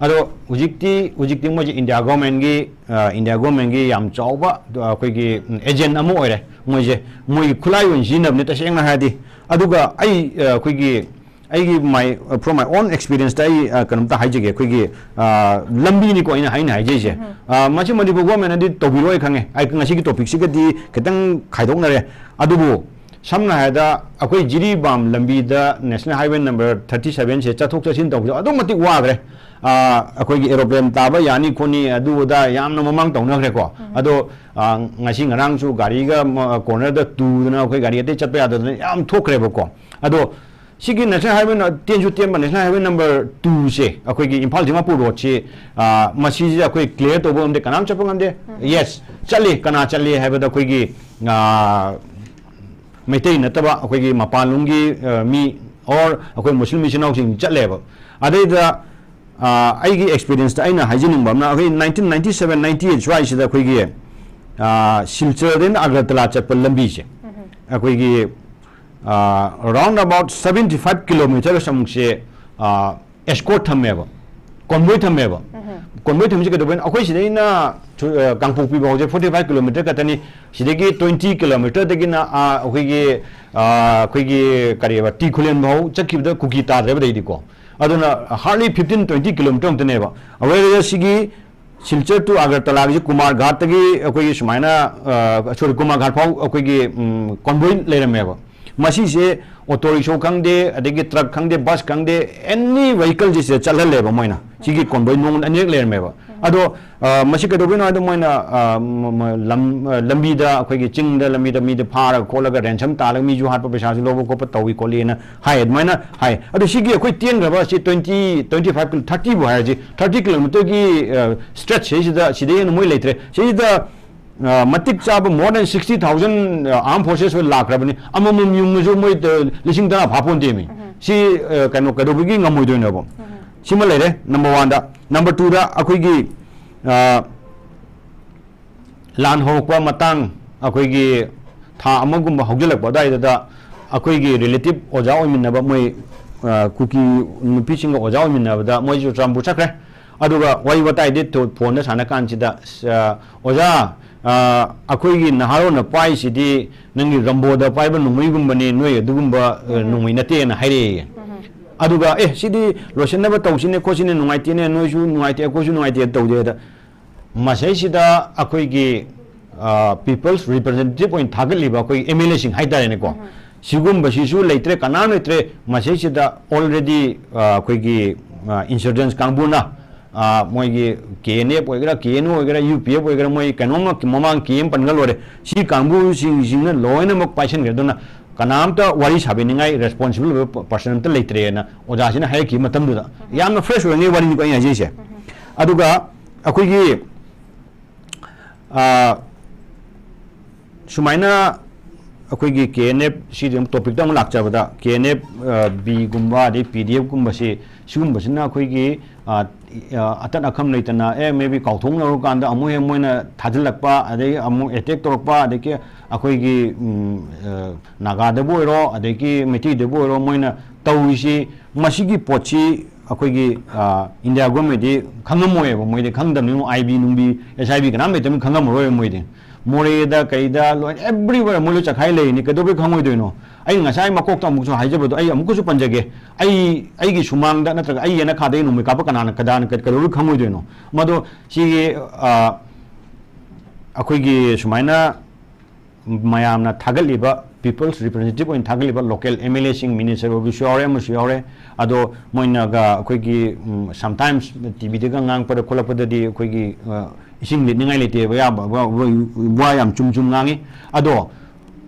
ado ujikti mo India government gi yam chawba koi gi agent amu oire moi khulai un jinab ne taseng na hadi aduga ai koi gi my from my own experience dai kanum ta haije ge koi gi lambi ni ko ina haina haije je machi Manipur government adi tobiroi khange ai ngasi gi topic si di ketang khaidok na re adubu samna hada akoi jiri bam lambi da national highway number 37 se chathok chasin tawbu adu mati wagre akoi gi aeroplane taba yani khoni adu da yamna mamang tawna khre ko ado ngasi ngarang chu gari ga corner da tu na akoi gari ate chatpa ya da yam thokre ba ko ado sigi national highway na tenju temba national highway number 2 se akoi gi Imphal Dimapur road se masi ji akoi clear to bo amde kanam chapang amde yes chali kana chali haiba da akoi gi meitei nataba akoi gi mapalungi mi or akoi muslim mission sing chatleba adai da aigi experience ta aina hygienic bamna akoi 1997 98 right sida akoi gi Silchar den Agartala chapal lambi se akoi gi around about 75 kilometer samse escort thameba convoy thameba convoy thamse ke doben akoi sidai na Kangpokpi ba 45 kilometer katani sidagi 20 kilometer dagina akoi gi kariba ti khulen bau chakibda kuki ta dre ba dei ko aduna hardly 15 20 kilometer amtaneba aware sigi Silchar to Agartala Kumar Ghatagi okay Shmaina sorry Kumar Ghatpau okay convoy later meva. Masi se auto rickshaw kangde adegi truck kangde bus kangde any vehicle jis chala leba moina sigi convoy non anyek later meva. Ado masi kadobino ado moina lambi da okay ching da lambi da mi da phara kolaga ransom tala mi ju hat pa pesa lobo ko pa tawi kolina hai moina hai ado sigi okay tien raba si 20 25 to 30 bo haji 30 km ki stretch is da side no moi letre si da Matik Chab more than 60,000 armed forces will lack Rabani. Amamum Yumuzo, listening to Papon Demi. She can look at the beginning of Mudunabo. Similarly, number one, number two, Akwigi Lan Hokwa Matang, Akwigi Ta Amagum Hogula, Badai, Akwigi relative Ojao Minaba, my cookie pitching Ojao Minaba, Mojo Trambuchakra. Aduga, what I did to Pondas Anakanchida, Oja. Akwai naharo na pai sidi nangi rambo da pai ba nungui gumbani noi dugumba nungui nate na haire aduga sidi losenna ba tawsine khosine nungai tine noi su nungai te ko su nungai te tawje da masai sida akwai gi people's representative point thagali ba akwai MLA sing haidare ne ko sigumba sisu leitre kana leitre masai sida already akwai gi insurgents kangbuna Moigi KNA poigra KNO poigra UPA poigra moi kanoma momang KM pangalore si kambu sing loina mok paisen gedona kanamta wari sabiningai responsible person ta leitre na ojasina hai ki matam da yamna fresh wengi wari ni ko ya jise aduga akoi gi sumaina akoi gi KNA si topic ta lak chabada KNA B gumba de PDF gumba si sigumba sina akoi gi Atan akam naitana maybe kauthong na rukanda amu he moina thajilakpa adai amu attack torpa adeki akoi gi naga de boiro adeki meti de boiro moina tawisi masigi pochi akoi gi India government di khangamoe bo moide khangdam ni IB numbi SIB kana metem khangamoro moide more da kaida lo everywhere molo chakhai le ni kedobe khangoi doino ai ngasai makok ta mukso haijabado ai amuko su panjage ai gi sumang da natraga ai yana khadai no me kapa kana kadan kat kaluru khangoi doino mado si akoi gi sumaina mayamna thagaliba people's representative in thagaliba local MLA sing minister of Shore Musiore ado moina ga akoi gi sometimes TV de ngang par kholapada di akoi gi ising lit ningai lete ba yam chum ngangi ado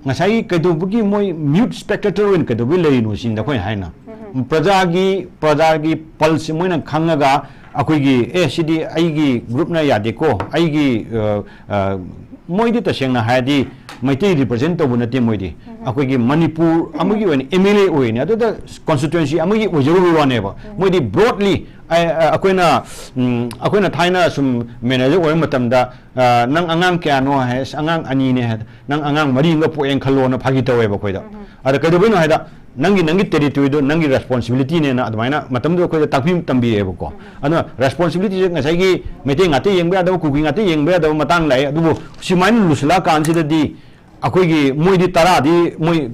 ngasai kaidubugi moi mute spectator in kaidubi leino sin da khoi haina prajagi pulse moina khangaga akoigi sidi aigi group na yade ko aigi moidi ta sengna haidi maiti represent to bunati moidi akoigi Manipur amugi wen MLA oine ado da constituency amugi ojeru waneba moidi broadly akoina thaina sum manager oy matamda nang angang kya no has angang ani ne nang angang mari nga po en khalo na phagi tawe ba koida ada kaidobino haida nangi territory do nangi responsibility ne na admaina matam do koida takpim tambi e ko ana responsibility je ngasai gi meeting ate yengba da ku gi ate yengba da matang lai adu simain lusla kan si di akoi gi moi di tara di moi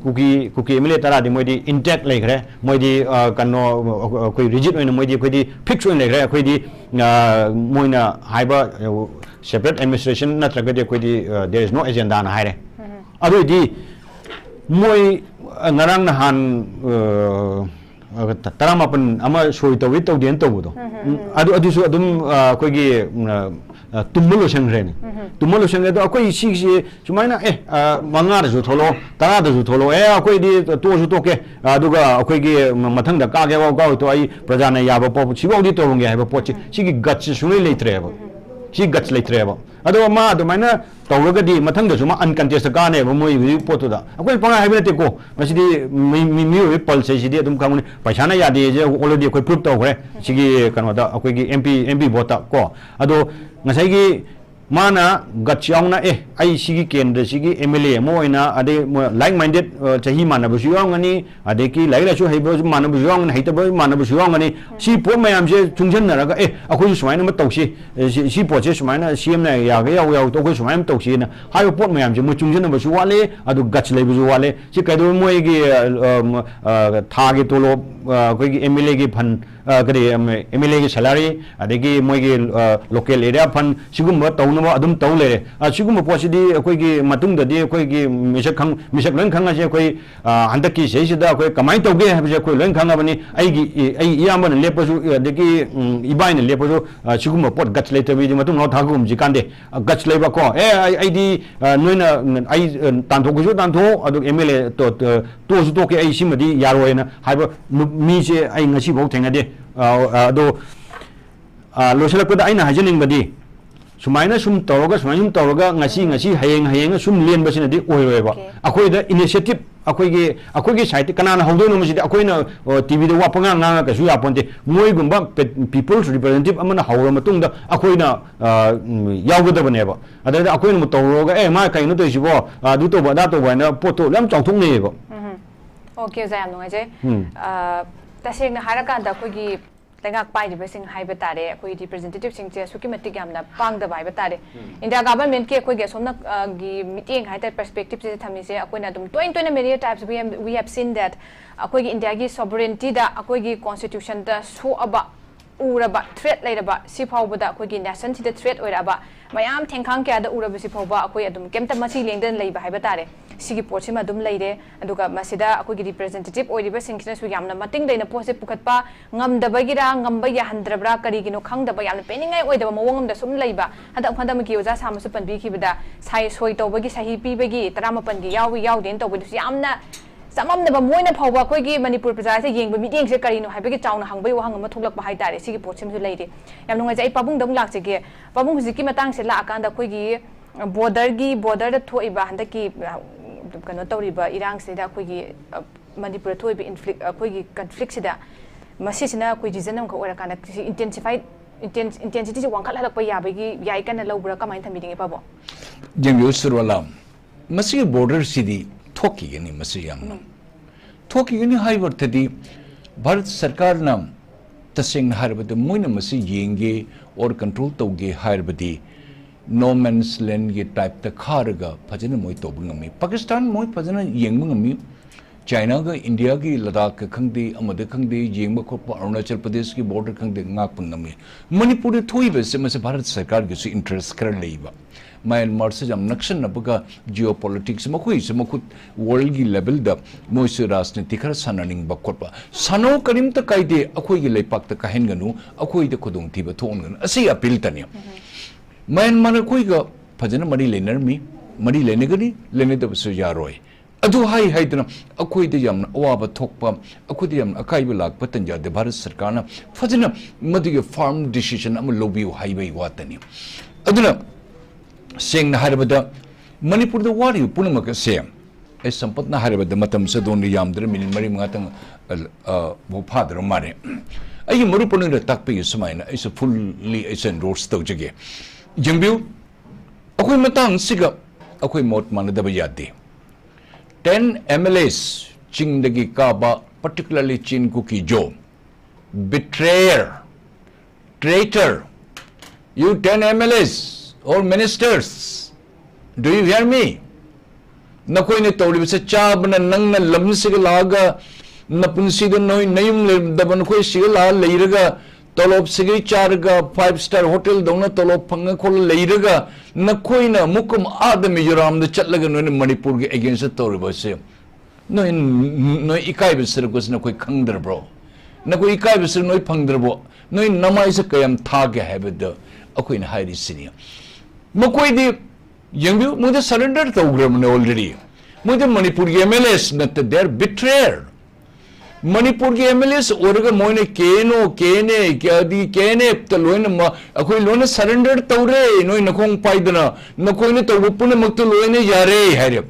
kuki MLA tara di moi di intact lai gre moi di kano koi rigid oina moi di koi di fix oina gre koi di moi na haiba separate administration na traga de koi di there is no agenda na haire adu di moi ngarang na han taramapan ama soi tawi taw den taw do adu su adum koi gi tummulo sangre tummulo sangre do akoi si sumaina manga ju tholo tara da ju tholo akoi di to ju to ke aduga akoi gi mathang da ka ge wa to ai praja na ya ba po chi ba di to nge ha ba po chi gi guts sunai leitre ba si guts leitre ba ado ma ado maina tawraga di mathang da suma uncontested ka ne ba moi wi potu da akoi panga ha te ko masidi mi pulse si di adum kamuni paisana ya de je already akoi proof to gre sigi kanwa da akoi gi MP vota ko ado ngasai gi mana gachyauna ai sigi kendra sigi MLA moina ade like minded chahi mana bu siwangani ade ki like la chu haibo mana bu siwang haita bu mana bu siwangani si po mayam je chungjan na ga akoi sumaina ma tawsi si po che sumaina CM na ya ga to ko sumaina tawsi na hayo pot mayam je mu chungjan na bu wale adu gach lai bu wale si kaido moi gi tha gi tolo koi gi MLA gi phan kari MLA ki salary adagi moi ki local area fund sigum tauna adum taule sigum posidi akoi ki matung da di akoi ki misak lan khanga je akoi handak ki sei sida akoi kamai tauge habje akoi lan khanga bani ai iyamba na lepasu adagi ibai na lepasu sigum pot gats later bi matung no thagum jikande gats leba ko ai di noina ai tanthok ju tantho adu MLA to su to ke ai simadi yaroi na haiba mi se ai ngasi bau thengade ado loselakda aina hajening badi sumaina sum tawga ngasi hayeng sum len basina di oiroeba akoi da initiative akoi gi site kanana hawdo no masi akoi na TV da wapanga nga ka su yaponte moi gumba people's representative amana hawra matung da akoi na yawgada baneba ada akoi no tawroga ma kai no to sibo du to ba da to ba na poto lam chawthung ne ba okay zayam no je taseng na harakan da khoi Tengak pai di basing hai batare koi representative sing che suki matik yamna pang da bai batare India government ke koi ge somna gi meeting hai that perspective se thami se akoi na dum toin many types we have seen that akoi gi India gi sovereignty da akoi gi constitution da so aba uraba threat lairaba si phawba da akoi gi nation si da threat oiraba mayam thengkhang kya da uraba si phawba akoi adum kemta masi lengdan leiba hai batare sigi porsi ma dum leire aduga masida akoi gi representative oiriba singkina su yamna mating deina pose pukhatpa ngamdabagira ngamba ya handrabra kari gino khangdaba yamna peningai oidaba mawongam da sum leiba hada khanda ki oja samasu panbi khibada sai soi tawbagi sahi pibagi 18 gi yauden tawbadu yamna samamna ba moina phawba koi gi Manipur praja se yengba meeting se karino haibagi chauna hangbai wahang ma thuglak ba haitare sigi potsim su leire yam nunga jai pabung dam lak chege pabung huziki matang se la akanda koi gi border da thoiba handa ki kano tawriba irang se da koi gi Manipur thoiba koi gi conflict se da masisina koi jijanam ka ora kana intensity se wangkhat halak pa yabagi yai kana lobra kamai thamidinge pabo jengyo Surbala masi border sidi thoki gani masi yamna thoki gani haibar tadi Bharat Sarkar nam taseng harbada moina masi yenge or control tawge harbadi no man's land ge type ta kharaga phajana moi tobungami Pakistan moi phajana yengmungami China ga India gi Ladakh ka khangde amade khangde yengba khoppa Arunachal Pradesh gi border khangde ngakpungami Manipur thoibe se mase Bharat Sarkar gi su interest kar leiba Myanmar se jam nakshan nabuga geopolitics makhui se makut world gi level da moise rajniti khar sananing bakotpa sano karim ta kaide akhoi gi leipak ta kahen ganu akhoi de khodong thiba thon gan asi appeal tani Myanmar koi ga phajana mari lenar mi mari lene gani lene da su yaroi adu hai dana akhoi de yam awaba thokpa akhoi de yam akai ba lak patanja de Bharat Sarkar na phajana madi farm decision am lobby hai bai watani aduna Sing na harabada Manipur the wari punamaka sem a sampat na harabada matam sadon yamdra min mari matang father mare a marupun the takpi sumina is a fully a endorsed stojage Jimbu Akui matang siga Akui mot manadabayadi 10 MLAs Ching the Kaba particularly Chin Kuki Joe betrayer traitor you 10 MLAs or ministers, do you hear me? Nakoi ne tawli se chabna nangna lamsigalaga napunsiga noi nayum daban koi sigala leiraga tolop sigi charga 5-star hotel dona tolop phanga khol leiraga nakoi na mukum adami yuram da chatlaga noi Manipur ge against tawri se noi ikai bisir gos na koi khangdar bro nakoi ikai bisir noi phangdar bro noi namai se kayam thage have the akoi na hairi senior Makoi di Yangbu Muda surrender program already. Muda Manipur MLS not their betrayer. Manipur MLS Orga Moine KNA KNA Taloina Akoi Lona surrender Taure no in a Kong Paidana Nakoina Tawupuna Maktuloine Yare Harry.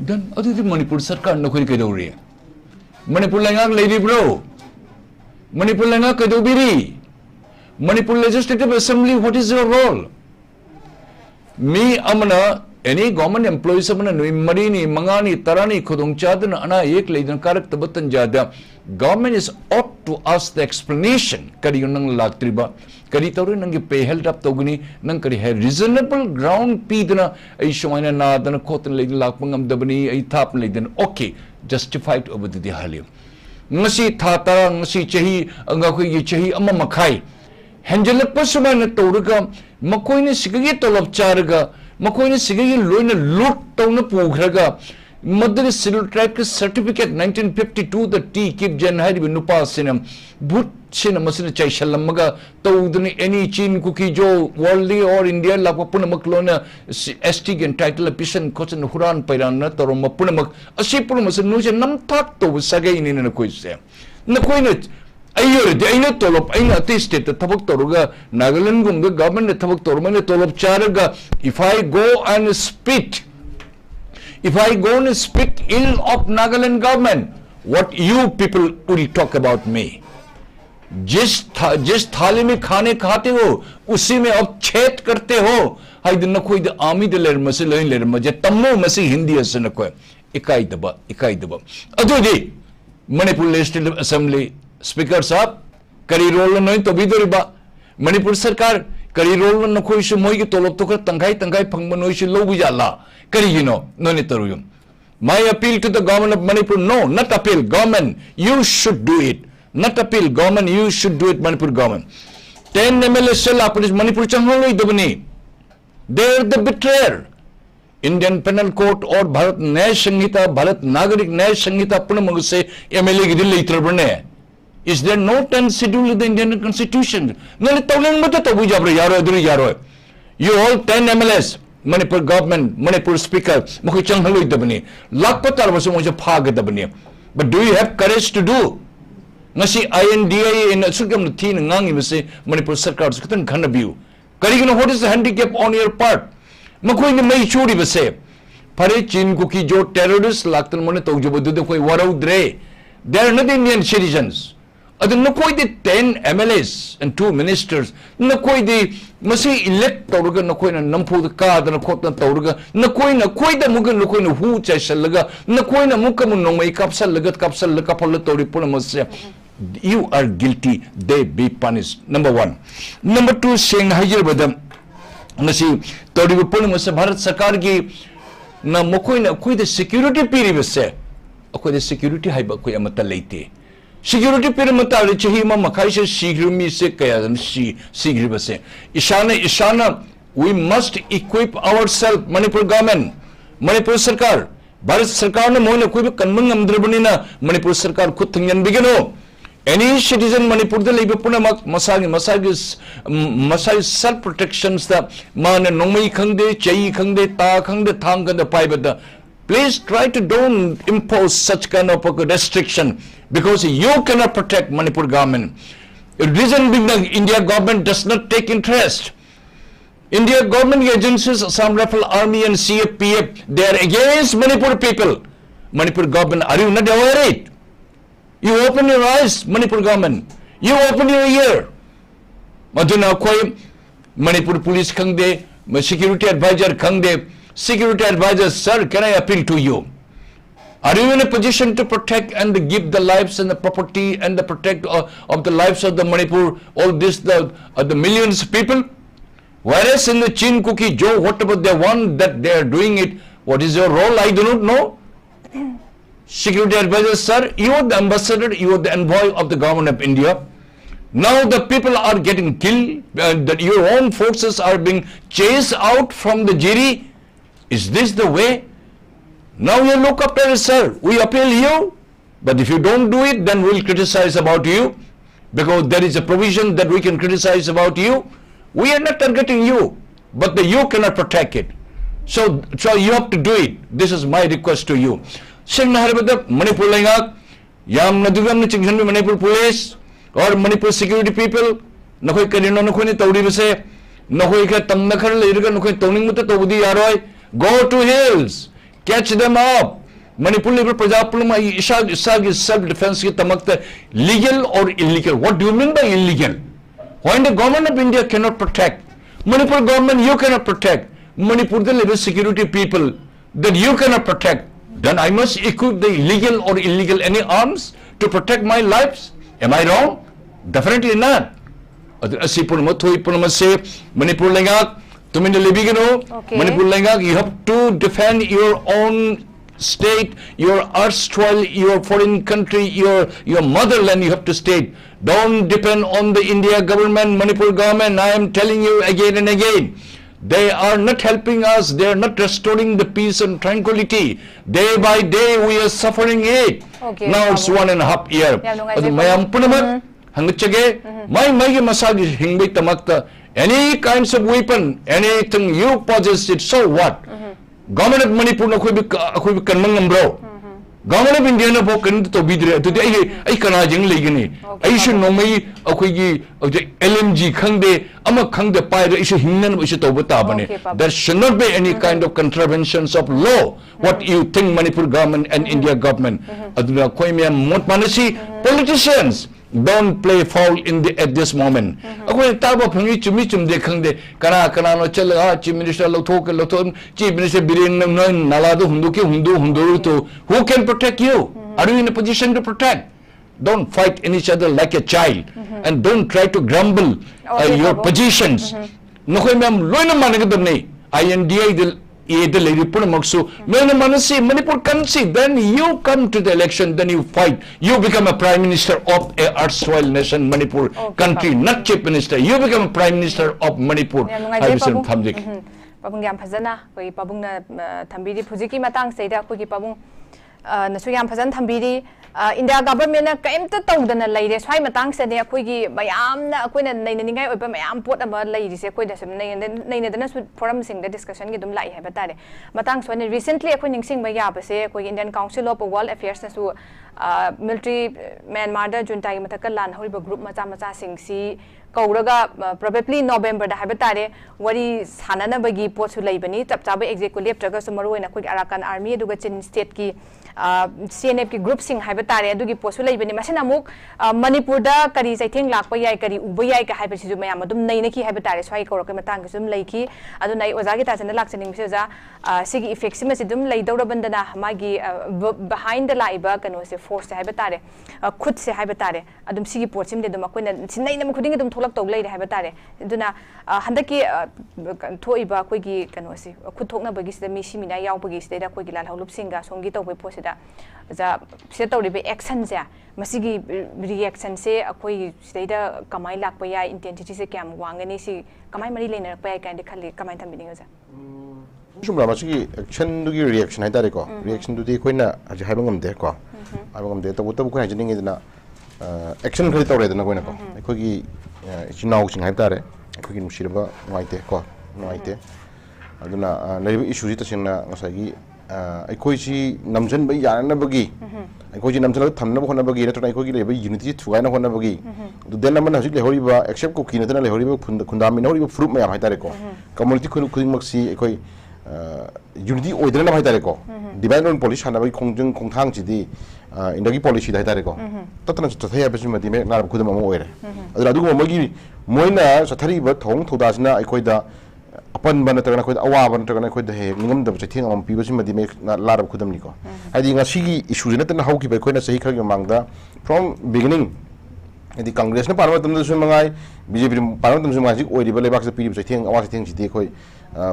Then other than Manipur Sarkar Nokoi Kadori Manipur Langa Lady Bro Manipur Langa Kadobiri Manipur Legislative Assembly, what is your role? Me amana any government employees amana marini mangani tarani khodong chadana ana ek leidan karak tabatan jada government is ought to ask the explanation kari nang laktriba kari tawre nang pay held up toguni nang kari have reasonable ground pidana ai shomaina na dana khotan leidan lakpangam dabani ai thap leidan okay justified over the halim ngasi tha tara ngasi chahi anga khoi gi chahi amma makhai henjelak pasumana tawraga makoina sigagi tolop charaga makoina sigagi loina lut tawna pughraga Madhuri Civil Tribe Certificate 1952 the 𝗡𝗢𝗔𝗦𝗢𝗚 Haribi Nupa Sinam But Sena Masina Chai Shalamaga Tawdani any chin cookie joe worldly or India Lapapuna Maklona Estig and title episode Kosan Huran Pairana Toromapunamak a Shipumas and Nuja Nam Tato with Sagain in a quiz. Nakoinat Ayo, the Aina Tolop, Aina tasted the Tabak Toruga, Nagaland Gunga, government, the Tabak Tormana Tolop Charaga. If I go and spit, if I go and speak ill of Nagaland government, what you people will talk about me? जिस थाली में खाने खाते हो उसी में अब छेद करते हो हाय दिन कोई द आमी द लेर मसे लेन लेर मजे तम्मो मसे हिंदी असन को इकाई दबा अदोदी मणिपुर लेजिस्लेटिव असेंबली स्पीकर साहब करी रोल न तो भी दोरिबा मणिपुर सरकार करी रोल न कोई से मोई के तोलब तो कर तंगाई फंग मनोई से लोग जाला करी नो ने तरुयम My appeal to the government of Manipur, no, not appeal, government, you should do it. Not appeal, government, you should do it, Manipur government. 10 MLA cell police Manipur changloi dubni. They are the betrayer. Indian Penal Code or Bharat Nyay Sanghita, Bharat Nagarik Nyay Sanghita punamag se MLA gidil itrabne. Is there no 10th schedule in the Indian Constitution? No, you all 10 MLAs. Manipur government, Manipur speaker, but do you have courage to do? Nasi INDA in Sukam Teen Nangi say Manipur Sarkar Sukan Kanabu. Karigano, what is the handicap on your part? Makoin may churi say Pare Chin Kuki Jo terrorists Laktan Monato Jobu the way Warau Dre. They are not Indian citizens. At the Nokoi the 10 MLAs and 2 ministers, Nokoi the Masi elect Toruga, Nokoina Nampu the card and a cotton Toruga, Nokoina, Koi the Mugan Nokoina who Chasalaga, Nokoina Mukamu no make upsal Lagat Kapsal Lakapolatori Punamas. You are guilty, they be punished. Number 1. Number 2, saying Hajar with them. Nasi Tori Punamas Bharat Sakargi Na Mokoina, Kui the security period was say. Okay, the security Hibakui Amata late. Security pyramid Chihima Makaisha Sigrimi se Kayan Sigribase. Ishana, we must equip ourselves, Manipur government, Manipur Sarkar, Bharat Sarkar no Moina Kuba Kanmangam Drabanina, Manipur Sarkar Kutangan Bigano. Any citizen Manipur the Labor Punamak Masai self protections the Man and Nomi Kangde, Chai Kangde, Ta Kangde, Tang and the Pibata. Please try to don't impose such kind of restriction because you cannot protect Manipur government. The reason being the India government does not take interest. India government agencies, Assam Rifle Army and CFPF, they are against Manipur people. Manipur government, are you not aware of it? You open your eyes, Manipur government. You open your ear. Maduna Koi, Manipur police Kangde, security advisor Kangde, security advisor, sir, can I appeal to you? Are you in a position to protect and give the lives and the property and the protect of the lives of the Manipur, all this, the millions of people? Whereas in the Chin Cookie Joe, whatever they want that they are doing it, what is your role? I do not know. Security advisor, sir, you are the ambassador, you are the envoy of the government of India. Now the people are getting killed, that your own forces are being chased out from the jury. Is this the way? Now you look after it, sir. We appeal you, but if you don't do it, then we'll criticize about you, because there is a provision that we can criticize about you. We are not targeting you, but you cannot protect it. So you have to do it. This is my request to you. Manipur Langak, Yam Nadugam Chinghan Manipur police or Manipur security people, Nakoi Kadino Nokoni Tauri say, Nokoika Tamnakar Lirga Nokoi Toning with the Tobudi Aroi. Go to hills, catch them up. Manipur Libre Prajapulama Ishag is self-defense tamakta legal or illegal. What do you mean by illegal? When the government of India cannot protect, Manipur government you cannot protect, Manipur the Libre security people that you cannot protect, then I must equip the illegal or illegal any arms to protect my lives. Am I wrong? Definitely not. Manipur Langak. Okay. Manipur Langak, you have to defend your own state your erstwhile, your foreign country, your motherland. You have to state. Don't depend on the India government, Manipur government. I am telling you again and again. They are not helping us. They are not restoring the peace and tranquility. Day by day, we are suffering it. Okay, now it's 1.5 years. Mayam punamat hangachage. My masagi hingbi tamakta. Any kinds of weapon, anything you possess it. So what? Government of Manipur na koi kanmang bro. Government of India na po kanito to bidre. Today ay kanajing ligani. Ay should no may akoy LMG khangde ama khangde pai ra issue hingnan issue to bane. There should not be any kind of contraventions of law. What you think Manipur government and India government? Aduna koi me mot manasi politicians. Don't play foul at this moment. Ako taba phangi chumi chum de khangde kana no chala chief minister lothok chief minister birin nala do hundu to who can protect you? Are you in a position to protect? Don't fight each other like a child and don't try to grumble your positions. No koy ma'am loina managadam nei INDA the lady Punamaksu, Manipur country, then you come to the election, then you fight. You become a prime minister of a erstwhile nation, Manipur country, not chief minister. You become a prime minister of Manipur. Pabung yam phajana koi pabung na thambiri phujiki matang seida koi pabung nasu yam phajan thambiri India government na kaimta tawdana leire swai matang se ne koi gi mayam na koi na ningai oipa mayam pot ama leiri se koi da sum nei dana forum sing da discussion gi dum lai ha batare matang so ne recently koi ningsing ba ya ba se koi Indian Council of World Affairs na su military Myanmar da junta gi mathaka lan horiba group macha sing si kauraga probably November da habatare wari sanana bagi potu laibani chap chaba executive traga sumaru na koi Arakan army aduga Chin state ki CNF ki group sing habatare adugi potu laibani masana muk Manipur da kari saitheng lakpa yai kari uba yai ka haibasi ju mayam adum naina ki habatare swai kaura ka matang sum laiki adu nai oza gi ta chana lakchaning misa sigi effects ma sidum laidora bandana magi behind the laiba kano se force habatare khud se habatare adum sigi porchim de dum akoina sinai nam khuding dum tolak tog leire habatare duna handaki thoiba koi gi kano se khuthokna bagi sida mi simina yaw bagi sida koi gi lal holup singa songi tobe posida za se tawri be action ja masigi reaction se akoi sida kamai lakpa ya intensity se kyam wangani si kamai mari leina pa ka de khali kamai thambini ga Sumra masigi action dugi reaction hai tare ko reaction du di koina aji haibangam de ko haibangam de to ko hajining idna action khali tawre dana koina ko akogi chinau sing hai tare akogi nusirba ngaite ko ngaite aduna laiba issue ji tasina ngasagi akoi si namjan bai yana bagi akoi ji namjan thamna khona bagi na akoi laiba unity thugai na khona bagi du den namna hajik le horiba accept ko kina dana le horiba khunda mi na horiba fruit ma hai tare ko community khuding maksi akoi unity oidana hai tare ko divine on policy hana bai khongjung khongthang chidi indagi policy dai tare ko tatna chathaya besu mati me na khudam mo oire adu mo magi moina sathari ba thong thodasna akoi da apan bana tagna khoi awa bana tagna khoi da he ningam da chathing am pi besu mati me larab khudam ni ko hadi nga sigi issue jena tan hau ki bai khoi na sahi khagi mangda from beginning edi congress na parwa tam da su mangai BJP parwa tam su mangai oiri ba lebak sa pi chathing awa chathing chidi khoi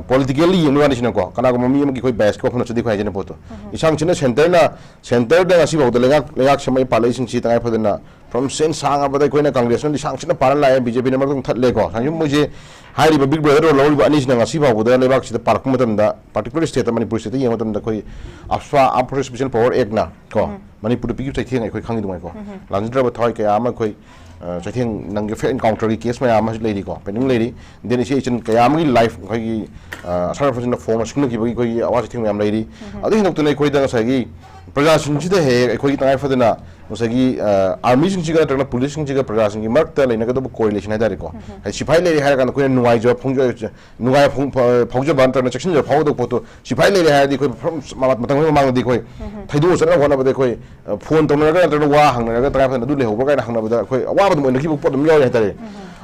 politically yenu ani sinako kana ko mami am ki koi base ko phona chudi khoi jena poto isang china center da asi bawda legak samai palai sing chi tangai phadana from sen sanga bada koina congress ni sang china paran la BJP na mar thatle ko sang muje hairi ba big brother lo ba ani sinanga asi bawda lebak chi park matam da particular state Manipur state yeng matam da koi afswa upper special power act na ko Manipur pi ki thai koi khangi dumai ko lanjra ba thoi ka ama koi chathing nang ge encounter ki case ma ama lady ko pending lady then is chen kayam gi life koi gi asar fashion form sing ki bagi koi awas thing ma lady adu hinok tunai koi da sa gi prajashin ji de he koi tangai fadana musagi army sing ji ga tagna police sing ji ga prajashin gi mark ta leina ga do correlation hai dare ko hai sipai le hai ga koi nuai jo phongjo nuai phongjo ban ta na section jo phau do poto sipai le hai di koi mamat matang mang di koi thaidu sa na hona ba de koi phone to na ga ta wa hang na ga tangai fadana du le ho ba ga na hang na ba koi awa ba mo na ki bu pot dum yo hai tare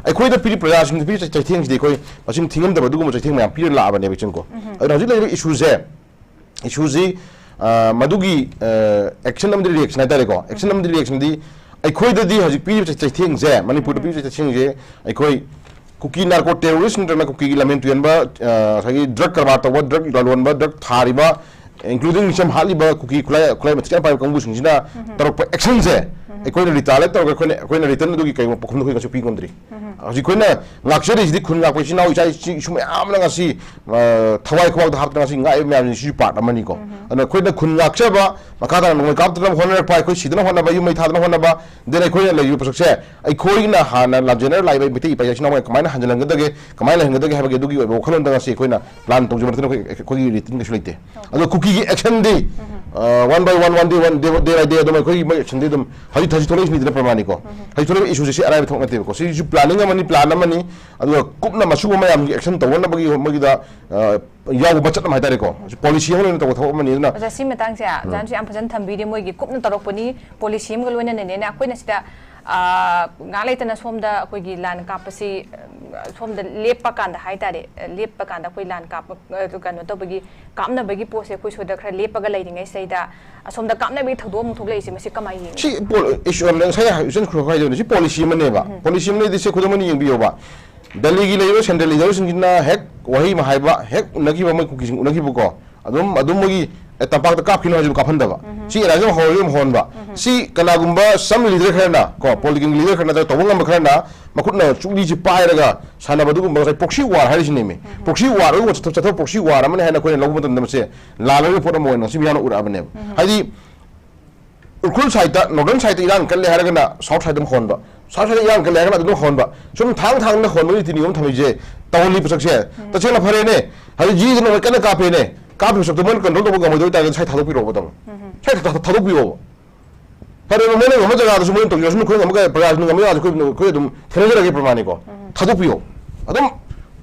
ai koi da piri prajashin piri chaitheng ji koi pasim thingam da ba du mo chaitheng ma piri la ba ne bichen ko adu ji le issue ji madugi action nam reaction tare ko action nam reaction di ai khoi da di hajik pi chaitheng je Manipur pi chaitheng je ai khoi kuki narco terrorist na kuki lament yan ba sagi drug karba to drug dalwan ba drug thari ba including some haliba cookie climate change by combustion jina tarok action je ekoi retire tar ko return du kai pokhum ko chu pi gondri aji ko na ngakshari ji khun ngak pesi nau chai sumai am na ngasi thawai khwak da hap na ngasi ngai myam ji part amani ko ana ko na khun ngakcha ba makada no kap tram honor pai ko sidna hona ba yumai thadna hona ba den ko la yu pasakse ai khoi na hana la general lai bai biti pai china kamai na hanjalang dage kamai la hang dage ha ba ge dugi ba kholon da ngasi ko na plan tong jumar ko gi ritin ga sulaite ado cookie action di one by one day adum ko gi action di dum haji thaji tholai ni dina pramani ko haji tholai issue si arai thok na te ko si planning amani plan amani ado kupna masu ma yam action to wona bagi magi da yaw bachat ma dare ko policy amani to thok amani na ja si metang sia jan si am phajan thambi de moi gi kupna tarok pani policy am galwena ne ne akoi na sida ngalai tana somda akoi gi lan kapasi somda lepa kan da haitare lepa kan da koi lan kap kan no to bagi kamna bagi pose koi soda khra lepa ga lai ngai saida somda kamna bagi thado mu thok lai si masi kamai yin si issue am lang saya isen khro khai de si policy mane ba policy mane dise khudamani yeng biyo ba Delhi gi leibo centralization gina hek wahi ma haiba hek unagi ba mai cookie unagi bu ko adum magi tapak ta kap kino haju kapan da ba si rajam hoyum hon ba si kanagumba sam leader khana ko political leader khana ta tawang am khana makutna chuli ji pai raga sana badu gumba sai proxy war hari sini me proxy war wo chatha proxy war amane hana ko logu mutan se lala report mo na si biano ura abane hadi urkul side ta northern side iran kan le haraga na south side hon ba south side iran kan le haraga na hon ba sum thang na hon mo ti nium thami je tawli pusak se ta chela phare ne hadi ji no kan ka pe ne काफी सब तो मन control तो बगा मदो तागे छाई थादो पिरो बतम छाई थादो पिरो पर मैंने हम जगह तो सुमन तो यसनु को हम का प्रयास नु हम आज को तुम थरे लगे प्रमाणी को थादो पिरो अदम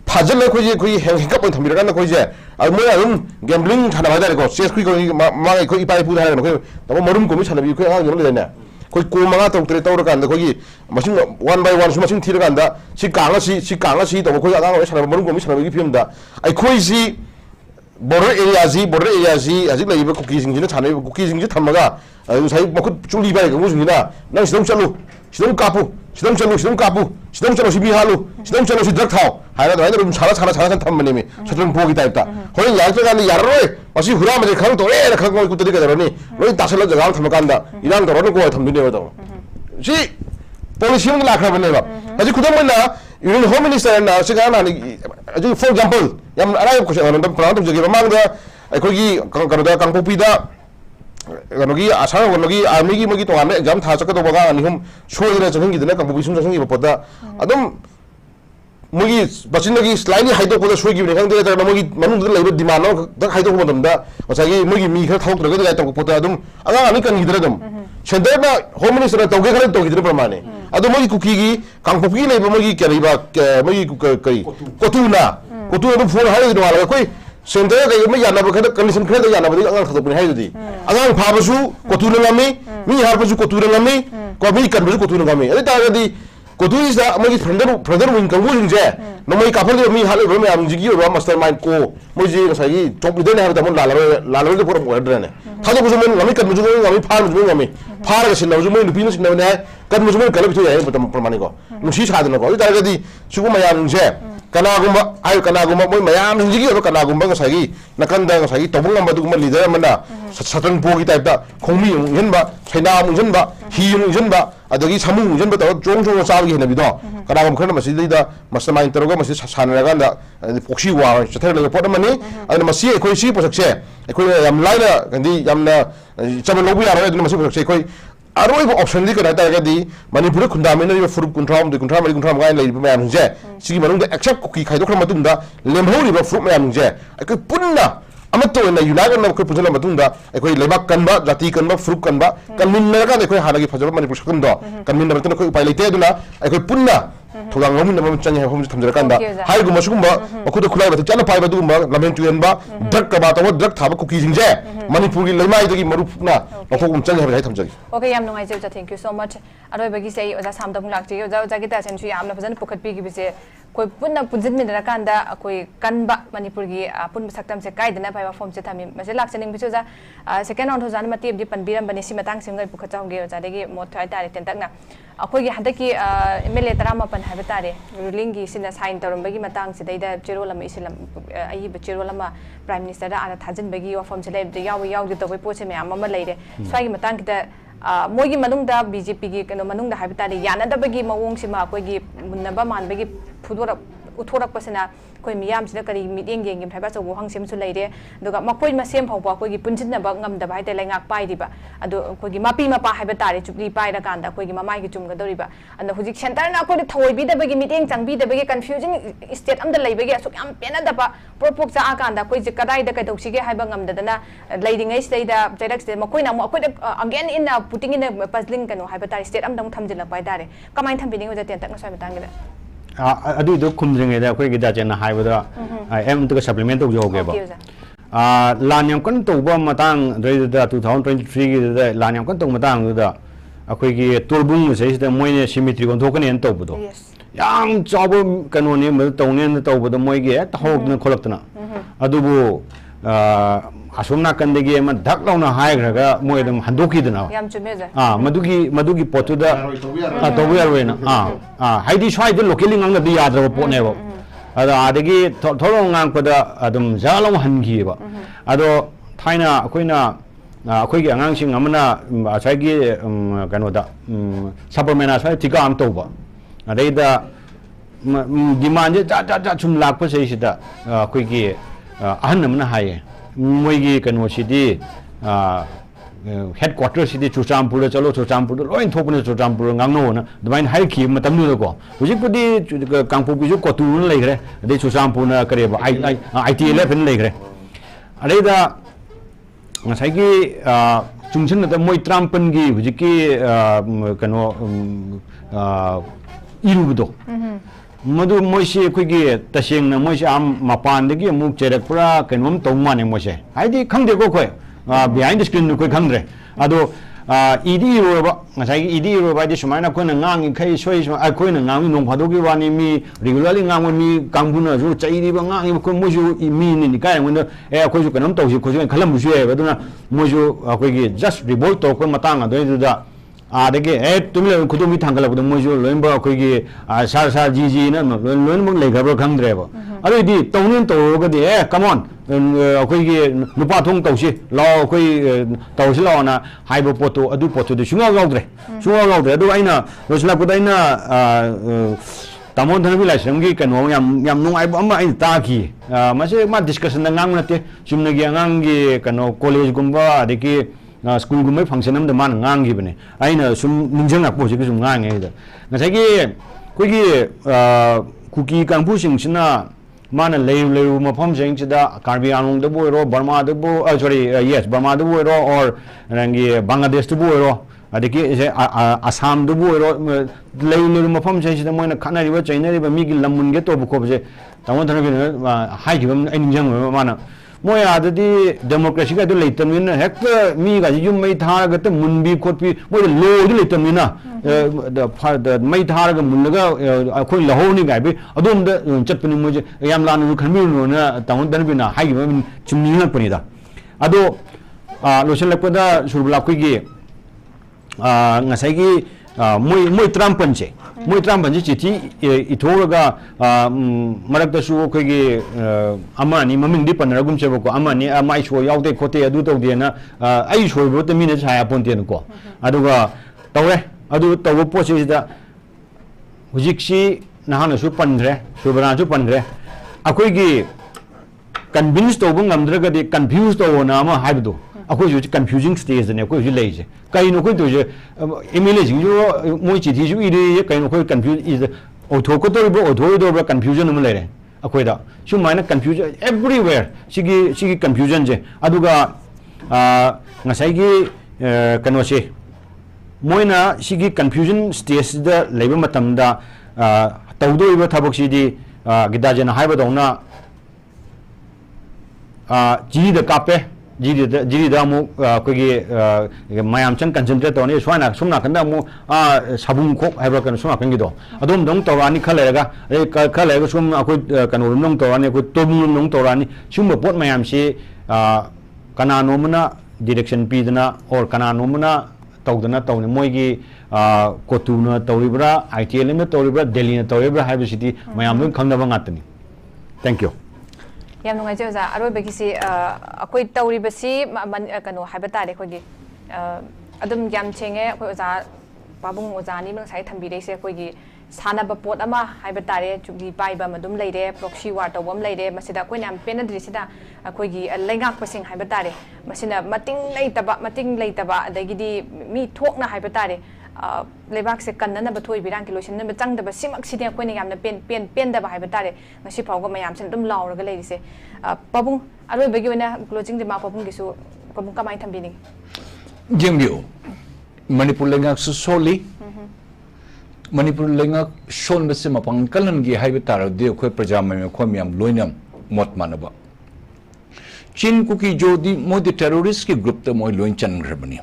फाजल ले कोई हेंग कप थमिर का कोई जे अब मैं अदम गैम्बलिंग थाना बाजार को चेस को मा को इपाई पु थारे को तब मरुम को मी छाना बि को आ जो ले ना कोई को मंगा तो तरे तौर कांदा कोई मसिन वन बाय वन मसिन थीर कांदा सी कांगा सी तो कोई आगा छाना मरुम को मी छाना बि फिल्म दा आई कोई सी border area azik lai ba cookie sing jina thane cookie sing ji thamaga sai makut chuli bai ga musing na nang sidom chalu sidom kapu sidom chalu sibi halu sidom chalu si drug thau haira da rum sara thammani me chatlan pogi type ta hoi yang ta ga yar roi asi hura ma de khang to re khang ko kutri ga rani roi tasala jaga thamakanda iran to ron ko thamdine ba to si policy ng lakha bane ba aji khudam na Union Home Minister na siga na aji for example yam arai ko sa nan plan to jagi mamang da ko gi kan da kang popi da kan gi asa ko gi army gi magi to ame exam tha chaka to baga ani hum shoi na chang gi da kang popi sum chang gi ba da adum magi bachin gi slightly haido ko da shoi gi ne kang da magi manung da laiba demand no da haido ko madam da wasagi magi mi kha thok tra ga da to ko da adum anga ani kan gi da dum center na Home Minister to ge khale to gi da pramane ado magi cookie gi kang popi nei ba magi kari ba magi kai kotuna do phone hai do ala koi center ga me yana ba khada condition khada yana ba angang thado hai di angang pha ba su kotuna ngami mi har ba su kotuna ngami ko mi kan ba su kotuna ngami ai ta ga di kotu is da magi brother wing kan wing je no mai ka phal mi hal ba me am jigi ro mastermind ko mo ji sai gi top de ne ha da mon la de por mo dre ne thado bu su men ngami kan bu su ngami phar bu su ngami phar ga sin bu su men pin sin ne kan bu su men kala bi ya ba tam pramani ko nu si sa de ko ta ga di su ko ma ya je kanagumba moi mayam hinjigi ro kanagumba ga sagi nakanda ga sagi tobung ngam du ma leader amana satran po gi type da khongmi yin ba chaina mu yin ba hi mu yin ba adagi samu mu yin ba to jong jong sa gi na bi do kanagum khana ma si da mastermind taroga ma si sanara ga da proxy war chathar le pot mani ana ma si koi si posak se koi yam laina kandi yamna chaman lobu ya ro ma si posak se koi aroi ko option di kana ta ga di Manipur khunda me na furup kuntham ga lai ba yam je sigi manung da accept ko ki khai do khra matung da lemho ri ba furup ma yam je ai punna amato na united na ko punjala matung da ai lebak kan ba jati kan ba furup kan ba kan min na ga ai hana gi phajaba Manipur sakam do kan min na ba ko upai leite duna ai punna tholang ngom na ma chang hom thamjara kan da hai gu masugum ba ko da khulai ba chana pai ba du ba lamen tuyen ba dak ka ba to dak tha ba ko ki jing je Manipur gi lemai da gi marup na ko kum chang hai thamjagi okay yam nungai je thank you so much aroi bagi sei oja samdam lak ji oja gi ta chen chu yam na bhajan pukhat pi gi bi se koi punna punjin min ra kan da koi kan ba Manipur gi pun saktam se kai dana pai ba form se thami ma se lak chening bi chu ja second round hojan ma tip di pan biram bani si matang sim ngai pukhat chang ge oja de gi mo thai ta re ten tak na akoi gi handa ki MLA 13 है तारे ruling की सिना sign तौरबगी Matang सिदैदा चेरोल अमा इसिलम अइब चेरोल अमा prime minister दा आना थाजनबगी वाफम से लेब याव याव तबे पोसे मैम अमा लेरे स्वाई मतंग किदा मोगी मनुंगदा बीजेपी की कनो मनुंगदा है तारे यानदबगी मवोंग सिमा कोगी मुन्नबा मानबगी फुदोर उथोरकपसना कोई मियाम सिदा करी मिटिंग येंगिम थाइबा चौ हंग सेम सु लेरे दुगा मकोई मसेम फाउबा कोगी पुंजिनबा ngam हाइते लेंगाक पाइदिबा अदो कोगी मापी मपा है तारे चुपली पाइरा कांदा कोगी ममाई की चुमगदोरिबा अन हुजिक सेंटर ना कोई थोइबिदबगी मिटिंग चंगबिदबगी कंफ्यूजिंग स्टेट अमदा लेबगी असुक याम पेनादबा प्रोपोक चा आकांदा कोई जे कदाइदा कदौसिगे हाइबा ngam लेदिंगै स्टेदा जैरक स्टेट मकोइना मकोइ again in putting in puzzling कनो हाइबा तारे स्टेट अमदम थमजिलक पाइ तारे कमाइन थमबिनिंग वजा तेन तक स्वाइ बतांगिदा अदुदो खुमद्रिङैदा अखोइ गिदाजेन हाइबदा एम तक सप्लीमेंट तौजोगेबा लान याम कन तौबा मतांग रेदा 2023 गिदा लान याम कन तौ मतांग दुदा अखोइगी तोरबुंग सेसिदा मोइने सिमेट्री कोन्थोकने एन तौबदो याम चाबो कनोनि म तौने तौबदो मोइगे तहोगन खोलक्तना अदुबो असोमना कंदगी एम धक लौना हाइग्रगा मोइदम हंदोकीदना याम चुमेजा मदुगी पोतुदा तौबो यारोइना हाइदि स्वाइद लोकली ngang द याद्रबो पोनेबो अदा आदगी थोरो ngang अदम जालो हनगीबा अदो थाइना अखोइना अखोइगी अंगांसिंग अमना असाइगी कनोदा सप्लीमेंट असाइ टिका आम तौबा अदैदा डिमांड जा सुम लाखप सैसिदा अखोइगी अहन अमना हाये मोइगी कनोसिदी हेडक्वार्टर सिदी चुचामपुर चलो चुचामपुर लोइन थोपने चुचामपुर ngangnona दबाइन हाइखि मतमनुको हुजिपुदी कांगपुबिजु कोतुन लेग्रे अदे चुचामपुर ना करेबा IT11 लेग्रे अरेदा ngसाइगी चुंगसन द मोइ ट्राम्पनगी हुजिकी कनो इरुबदो मधु मोइसे अखोइगी तसेंग मोइसे आम मपानदगी अमुक चेरकपुरा कनोम तौमाने मोइसे हाइदि खंगदेको खोय बिहाइंड द स्क्रीन कोई खंगरे अदो इडी रोबा ngसाइगी इडी रोबा दि सुमाइना कोना ngangi खै सोइ अखोइना ngangi नों फादोगी वानी मी रेगुलरली ngango मी कांगबुना जु चैरिबा ngangi को मोजु मी नि काय मोन ए अखोइजु कनोम तौसि खोजु खलमबुसु ए बदुना मोजु अखोइगी जस्ट रिवोल्ट तौको मतांग अदुदा आदगे ए तुमले खुदुमी थांगलबदो मोजु लोइनबा अखोइगी सा जी ना लोइनबो लेगबो खंगद्रेबो अदुदि तौनिन तौगदि ए कम ऑन अखोइगी नुपा थोंग तौसि लाओ अखोइ तौसि लाओना हाइबो पोतो अदु पोतो सुंगा गाउद्रे अदु आइना लोसलापदा आइना तामोन धनबि लाइसंगी कनो याम नुंगाइबो अमा आइ ताकी मासे मा डिस्कशन ngang नते सुमनगी अंगांगी कनो कॉलेज गुंबा अदि स्कूल गुमै फंक्शन अमदा मान ngangiबने आइना सुम निंजंगा पोजि सुम nganगे दा ngसाइगी कोइगी कुकी कांगपुसिंगसिना माना लेउ मफम सिंगसिदा कार्बी आंगदबो रो बर्मादबो सॉरी यस बर्मादबो रो और रंगी बांग्लादेश दबो रो अदि आसाम दबो रो लेउ मफम सिंगसिदा मोइना खानारिबा चाइनारिबा मिगी लमुनगे तोबो खोबजे तमो धनबि हाइगिबम आइनिंजंग माना मोय आदि डेमोक्रेसी का लेतमिन हेक्ट मी गा युम मै थारग त मुनबी खोपी मोय लो लेतमिन मै थारग मुनगा अखोइ लहोनि गाबे अदोम द चटपनि मोजे याम लानु खनमिनो ताउन दनबिना हाइगिबा चुमनिना पनिदा अदो लोसलपदा सुरबला खोइगी ngसाइगी मोय ट्राम्पनसे चिठी इथोरगा मरक्तसु खोइगी अमानि ममिंगदि पनरगुमसेबको अमानि अमाइ सो यावदे खोते अदु तौदेना आई सोइबो त मिने छाया पोन्तेनको अदुगा तौरे अदु तौबो पोसेसिदा हुजिक्सी नहानसु पनग्रे सुबरासु पनग्रे अखोइगी कन्विन्स तौबो ngamद्रगदि कन्फ्यूज तौना अमा हाइबदो अखोइ जु कन्फ्यूजिंग स्टेज ने अखोइ जु लेजे कइनो खोइ तोजे एमएलए जिंजु मोइ चिठी जु इरे कइनो खोइ कन्फ्यूज इज ओथोको तोबो कन्फ्यूजन म लेरे अखोइदा सुमाइना कन्फ्यूजन एवरीवेयर सिगी कन्फ्यूजन जे अदुगा ngसाइगी कनोसे मोइना सिगी कन्फ्यूजन स्टेज द लेबा मतमदा तौदोइबा थबकसिदी गिदाजेन हाइबदौना जीद कापे जीद अमु कोगी मायाम चंग कंसंट्रेट तौने स्वाना सुमना कंदा अमु साबुं खोप हाइबा कन सुमा कंगिदो अदोम दंग तौरानी खलेगा सुम अखोइ कनोरुम दंग तौरानी अखोइ तोबुं दंग तौरानी सुम पोट मायाम से कनानोमना डायरेक्शन पीदना और कनानोमना तौदना तौने मोइगी कोतुना तौरिब्रा ITLM तौरिब्रा दिल्ली तौरिब्रा हाइबसिटी मयाम लोन खंगदबा ngaतनी थैंक यू याम नुंगाइ जे ओजा अरोय बेगिसी अकोइ तौरिबसी कनो हाइबा तारे खोगी अदुम याम चेंगे अकोइ ओजा पाबुंग ओजानी मंग साइ थंबिरेसे अकोइगी सानब पोट अमा हाइबा तारे जुगी पाइबा मदुम लेरे प्रॉक्सी वार तौबम लेरे मसिदा अकोइना पेनद्रिसिदा अकोइगी लेंगाक पसिंग हाइबा तारे मसिना मतिंग लेतबा अदगिदी मी थोकना हाइबा तारे लेबाक से कन्नना बथोइ बिरां कि लोइसन न चंगदबा सिमक सिदे अकोइना यामना पेनदबा हाइबा तारे ngasi phawga mayam sin dum lauraga leise pabung aloi bagi wena closing de ma pabung gisu pabung kamai thambini jengbiu manipur lengak su soli manipur lengak shon bese mapang kalan gi haibe taro de khoi praja mai khoi myam loinam mot manaba chin kuki jodi modi terrorist ki group ta moi loin chan grabani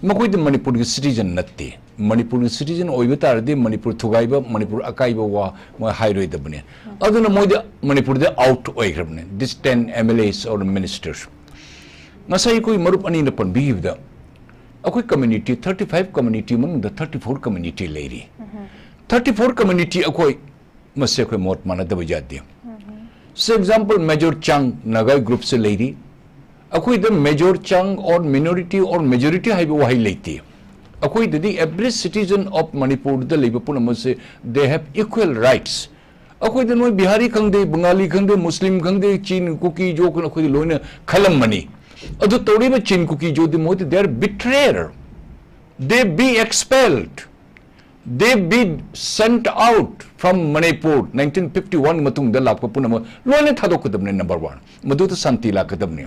makoi de manipur gi citizen natte manipur gi citizen oibe tarde manipur thugaiba manipur akaiba wa moi hairoi da bane aduna moi de manipur de out oi grabani this 10 MLAs or ministers nasai koi marup ani na pan bihibda akoi community 35 community man the 34 community lady 34 community akoi mase koi mot mana da bajade for example major chang nagai group se lady akoi the major chang or minority or majority hai wo hai leite akoi the every citizen of manipur the labor puna se they have equal rights akoi the noi bihari khangde bengali khangde muslim khangde chin kuki jo ko akoi loina khalam mani adu tori ba chin kuki jo the mo they are betrayer they be expelled they be sent out from Manipur 1951 matung da lakpa puna mo loina thadokadamne number 1 madu ta santi lakadamne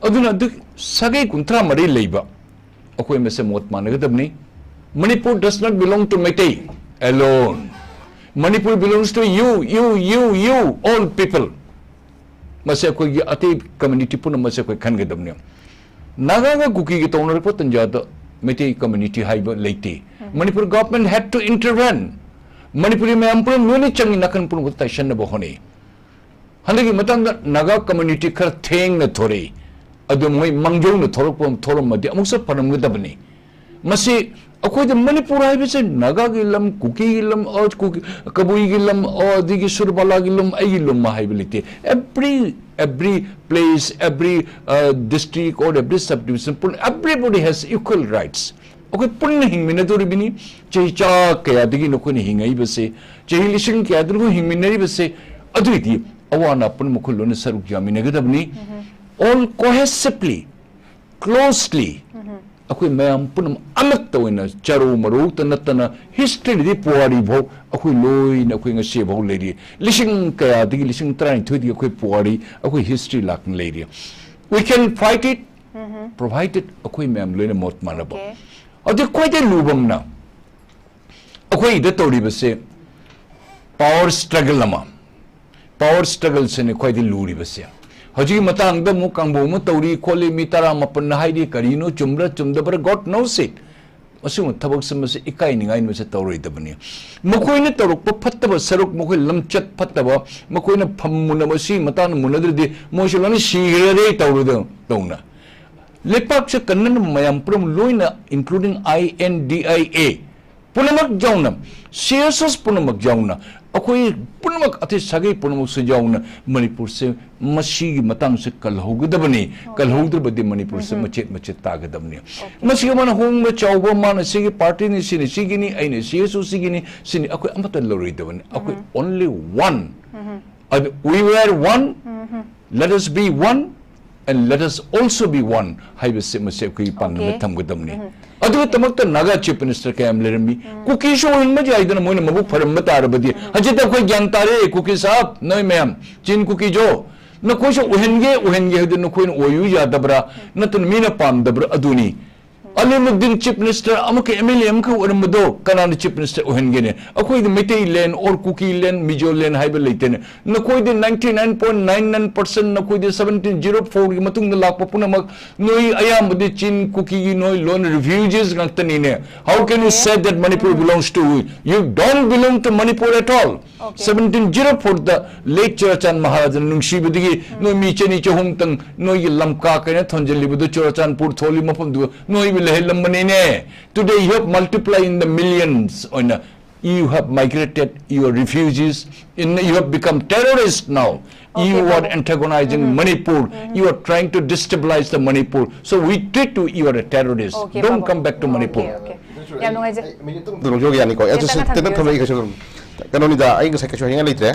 aduna du sagai kuntra mari leiba akoi mese mot managadamni Manipur does not belong to Meitei alone Manipur belongs to you all people mase akoi ati community puna mase akoi khangadamni naga ga kuki gi tawnar po tanja da Meitei community haiba leite Manipur government had to intervene Manipuri me ampur nuni changi nakan pun gutai shanna bohone handagi matang naga community khar theng na thore adu moi mangjong na thoropom thorom madi amuksa param gadabani masi akoi de Manipur hai bise naga gi lam kuki gi lam or kuki kabui gi lam or digi surbala gi lam ai gi lam ma hai bilite every place every district or every subdivision everybody has equal rights okay punna hingmina dori bini chei cha kaya digi no koni hingai base chei lising kaya dru hingminari base aduiti awana pun mukhul ne saruk jamina gadabni all cohesively closely akoi mayam punam amak tawina charu maru tanatana history di puari bho akoi loi na akoi ngase bho ledi lising kaya digi lising trai thodi akoi puari akoi history lak ledi we can fight it provided akoi mayam loina mot manabo adu quite a lubam na akoi da tori base power struggle lama power struggle se ne quite a luri base haji matang da mu kangbo mu tori khole mi tara mapan na haidi karino chumra chumdabra god knows it asu thabak samase ikai ningai me se tori da bani mokoi ne toruk pa phattaba saruk mokoi lamchat phattaba mokoi na phammuna masi matan munadri mo sholani shigre toru da tona lepak se kannan mayam prum loina including INDIA punamak jauna CSS punamak jauna akoi punamak ati sagai punamak se jauna Manipur se masi matang se kalhogudabani kalhogudabadi Manipur se machet tagadabni masi mana hong ma chawba mana sigi party ni sini sigini aine CSS sigini sini akoi amata loridabani akoi only one and we were one let us be one and let us also be one haibe se mase koi pan me thamgadamni adu tamakta naga chief minister kayam lerami kuki show in ma jaidana moina mabu pharam tarabadi hajita koi gyan tare kuki sahab noi ma'am chin kuki jo na koi so uhenge hadu no koi oyu ya dabra na tun mina pam dabra aduni Alimuddin chief minister amuk MLA amuk uramdo kanan chief minister uhengene akoi the Meitei land or Kuki land Mizo land haiba leitene na koi the 99.99% na koi the 1704 matung na lakpa puna mag noi ayam de chin Kuki noi lone refugees ngtani ne how can you say that Manipur belongs to you don't belong to Manipur at all 1704 the late Chorachan Maharaj nungshi bidigi noi mi cheni chhong tang noi lamka kana thonjeli budu Chorachan pur tholi mapam du noi lehelamane. Today you have multiplied in the millions. You have migrated, you are refugees, you have become terrorists now. Okay, you are antagonizing Manipur. You are trying to destabilize the Manipur. So we treat you are a terrorist. Okay, don't come back to Manipur. Okay. Yeah, no, I just. Kanonida, I guess I can show later.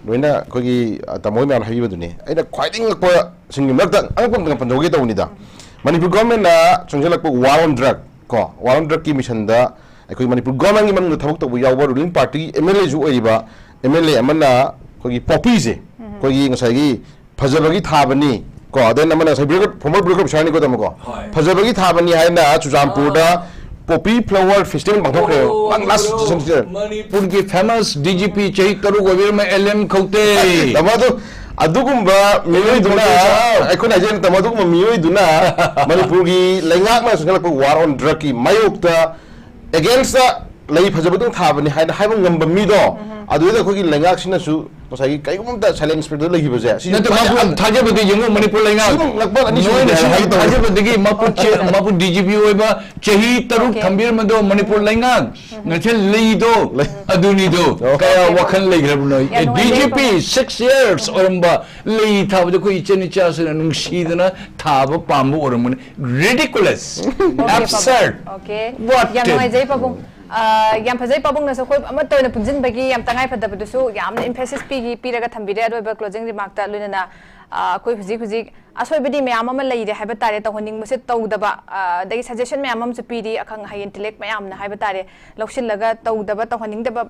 When Kogi at the moment I have done. I quite think singing like that. I'm going to Pandoga Unida. Manipur government, Changela war on drug, war on drug mission. I could Manipur government the talk of our ruling party, MLA Zueva, MLA Amana, Kogi Popize, Kogi Sagi, Pazabagi Tabani, then Amana Sabi, former broker of Shani Godamago, Pazabagi Tabani, Hana, Chuzampuda. Poppy flower festival one last Manipur ki famous DGP 𝗡𝗢𝗥𝗧𝗛𝗚𝗧 LM Khawte tamadu adugumba miyoi duna aikona jen tamadu miyoi duna Manipur gi laingak ma sungala war on drug ki mayokta against lay phajabadung thabani haina haibang ngamba mi do aduida khogi laingak sina su masagi kaigumta challenge spirit lagi baje sina mapu thajabadi yengo Manipur laingak lagbal ani su thajabadi mapu DGP oiba chahi taruk thambir mado Manipur laingak ngachel leido aduni do kaya wakhan leigrabno DGP 6 years oramba lei thabade ko icheni chasena nungsidana thaba pambu oramune ridiculous absurd okay what yam phajai pabung na so khoi ama toina punjin bagi yam tangai phada bu su yam emphasis pi piraga thambire adoi ba closing remark ta luina koi huji asoi bidi me ama lai re haiba tare ta honing muse tawdaba dagi suggestion me amam su pidi akhang high intellect me amna haiba tare loksin laga tawdaba ta honing daba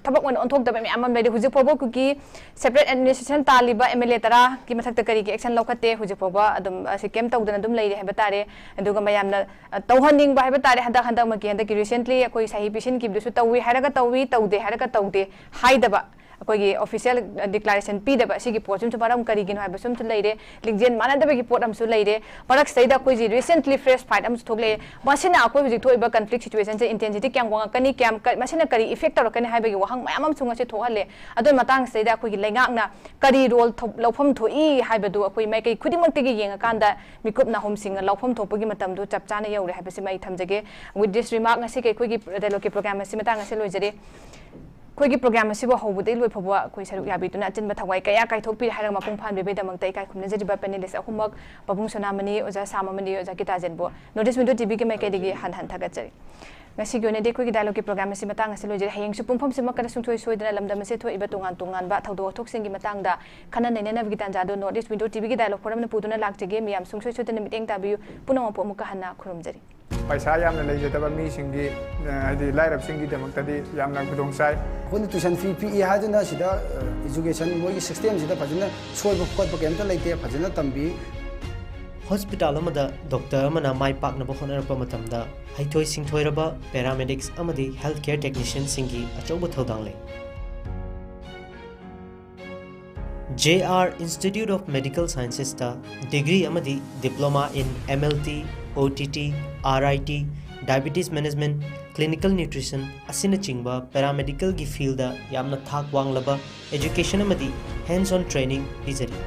tabak wan on thok daba me amam lai huji phobo ki separate administration taliba MLA tara ki mathak ta kari ki action lokate huji phoba adum sikem tawdana dum lai re haiba tare aduga mayam na tawhoning ba haiba tare handa ma ki handa ki recently koi sahi pishin ki bisu tawi haraga tawi tawde haraga tawde haidaba कोई official declaration पीदब सिगी pot सुम परम करिगिन HYBE सुम लेरे लिंजेन मानदबगी pot अमसु लेरे परक सैदा कोई जी recently fresh fight अमसु थोगले मसिना कोई हुजिक थोइबा conflict situation से intensity क्याम गोंगा कनी क्याम मसिना करी इफेक्ट तौरकनी हाइबगी वहांग मयाम अमसु ngase थोहले अदो मतांग सैदा कोई लेंगाकना करी रोल लौफम थोई हाइबदु कोई मै कई खुदिमक्तिगी येंगा कांदा मिकुपना होमसिंग लौफम थोपगी मतमदु चपचाना you're हाइबसि my थमजगे with this remark ngase कई कोई डायलॉग के प्रोग्राम से मतांग ngase लोइजरे कोई प्रोग्राम से हौबदे लोफब कोई सरुक याबीदुना अचिन थवाई कया काइथोपी हारग मपुंग फानबेबेदमक तै काइ खुमनजरिबा पेनेलिस्ट अहुमक पबुंग सोनामनी ओजा साममनी ओजा गिताजेनबो नोटिस विंडो टीवी के मैकेदिगी हन थगचरी ngasi gyone de koi dialogue program se matang se lojere hayeng su pumpham se makana sungthoi soidana lamdam se thoi ba tongan tongan ba thaudo thoksing gi matang da khana nei na gi tanja do notice window tv gi dialogue forum na puduna lakjege miyam sungsoi soidana miteng tabiu punong po muka hanna khurumjari paisa yamna leijataba mi singi adi lairap singi demaktadi yamna khudong sai khun tuition fee pi haduna sida education moi system sida phajana soiba khot ba kemta leite phajana tambi hospital amada doctor amana mai pakna ba khonarpa matamda haithoi singthoiraba paramedics amadi healthcare technicians singi achauba thodang le JR Institute of Medical Sciences ta degree amadi diploma in MLT OTT RIT diabetes management clinical nutrition asina chingba paramedical gi field da yamna thak wanglaba education amadi hands on training pizari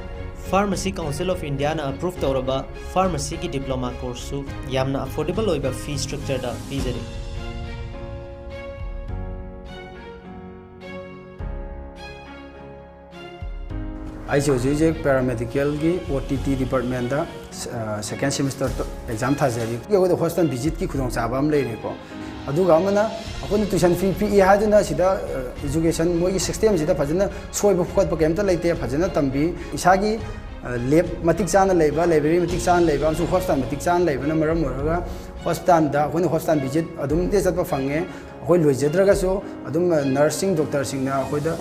Pharmacy Council of India na approve tauraba pharmacy ki diploma course su yamna affordable oiba fee structure da pizari ICOJ paramedical ki OTT department da second semester exam thajari yo the hostel visit ki khudong chabam leire ko aduga amana akon tuition fee pi haduna sida education moi system sida phajana soiba khot ba kemta leite phajana tambi isagi lab matik chana leiba library matik chana leiba amsu hostel matik chana leiba na maram moraga hospital da akon hostel visit adum de chatpa phange akoi loijadraga so adum nursing doctor singna akoi da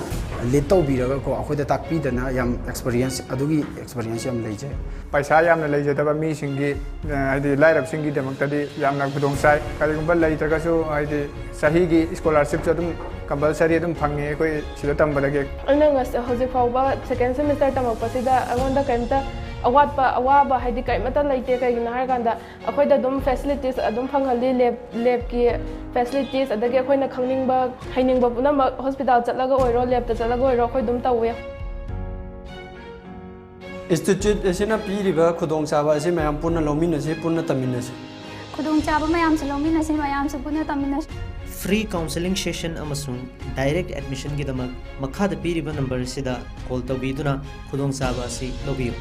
lead tawbiraga ko akoi da takpi dana yam experience adugi experience yam leije paisa yamna leijataba mi singi adi lairap singi demaktadi yamna khudong sai kaligumba leitraga so adi sahi gi scholarship adum compulsory adum phange koi sida tambadage ana ngas hoji fawba second semester tamakpasida agonda kaimta awaba haidi kaimata leite kaigina harganda akoida dum facilities adum phanghali lab ki facilities adagi akoina khangningba hainingba punama hospital chatlaga oiro lab ta chatlaga oiro akoi dum tawe institute asina piriba khudong chaba ase mayam punna lomina se punna tamina se khudong chaba mayam se lomina se mayam se puna tamina Free counseling session amasung direct admission gidamak makhada piriba number sida call tawbiduna khudong saba si lobiyo